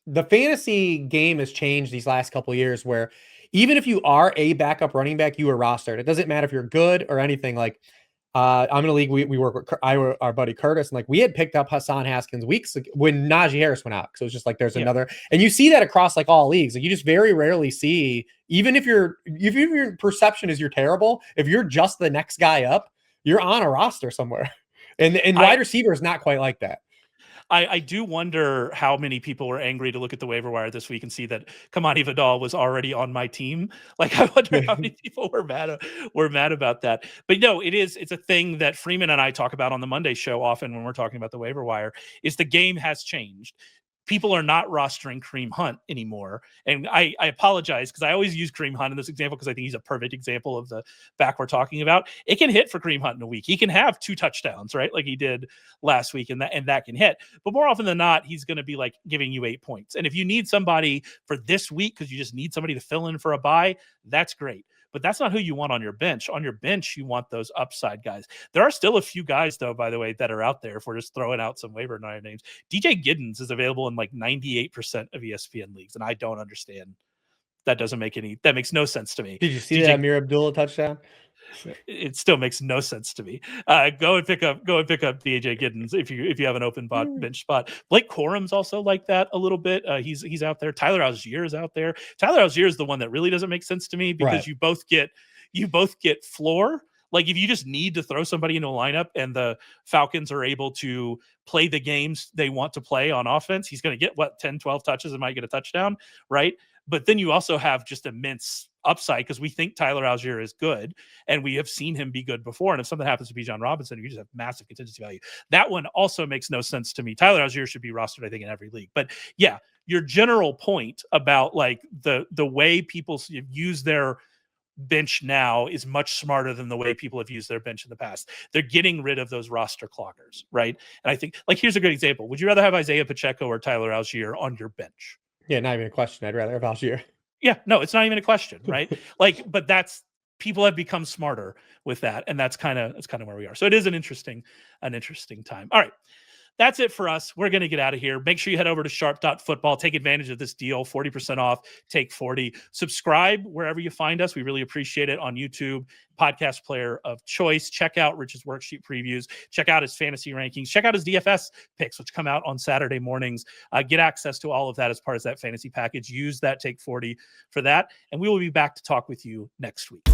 fantasy game has changed these last couple of years, where even if you are a backup running back, you are rostered. It doesn't matter if you're good or anything. Like I'm in a league. We work with our buddy Curtis, and like we had picked up Hassan Haskins weeks ago when Najee Harris went out. So it's just like there's another, and you see that across like all leagues. Like you just very rarely see, even if your perception is you're terrible, if you're just the next guy up, you're on a roster somewhere. And wide receiver is not quite like that. I do wonder how many people were angry to look at the waiver wire this week and see that Kamani Vidal was already on my team. Like, I wonder how many people were mad about that. But no, it's a thing that Freeman and I talk about on the Monday show often when we're talking about the waiver wire, is the game has changed. People are not rostering Kareem Hunt anymore. And I apologize because I always use Kareem Hunt in this example because I think he's a perfect example of the back we're talking about. It can hit for Kareem Hunt in a week. He can have 2 touchdowns, right? Like he did last week, and that can hit. But more often than not, he's going to be like giving you 8 points. And if you need somebody for this week because you just need somebody to fill in for a bye, that's great. But that's not who you want on your bench. On your bench, you want those upside guys. There are still a few guys, though, by the way, that are out there. If we're just throwing out some waiver wire names, DJ Giddens is available in like 98% of ESPN leagues, and I don't understand. That makes no sense to me. Did you see that Amir Abdullah touchdown? It still makes no sense to me. Go and pick up DJ Giddens if you have an open bench spot. Blake Corum's also like that a little bit. He's out there. Tyler Algier is out there. Tyler Algier is the one that really doesn't make sense to me because you both get floor. Like if you just need to throw somebody into a lineup and the Falcons are able to play the games they want to play on offense, he's going to get 10, 12 touches and might get a touchdown, right? But then you also have just immense upside because we think Tyler Algier is good and we have seen him be good before. And if something happens to Bijan Robinson, you just have massive contingency value. That one also makes no sense to me. Tyler Algier should be rostered, I think, in every league. But yeah, your general point about like the way people use their bench now is much smarter than the way people have used their bench in the past. They're getting rid of those roster cloggers, right? And I think, like, here's a good example. Would you rather have Isaiah Pacheco or Tyler Algier on your bench? Yeah, not even a question. I'd rather have Algier. Yeah, no, it's not even a question, right? Like, but people have become smarter with that, and that's kind of where we are. So it is an interesting time. All right. That's it for us. We're going to get out of here. Make sure you head over to sharp.football. Take advantage of this deal. 40% off. Take 40. Subscribe wherever you find us. We really appreciate it on YouTube, podcast player of choice. Check out Rich's worksheet previews. Check out his fantasy rankings. Check out his DFS picks, which come out on Saturday mornings. Get access to all of that as part of that fantasy package. Use that Take 40 for that. And we will be back to talk with you next week.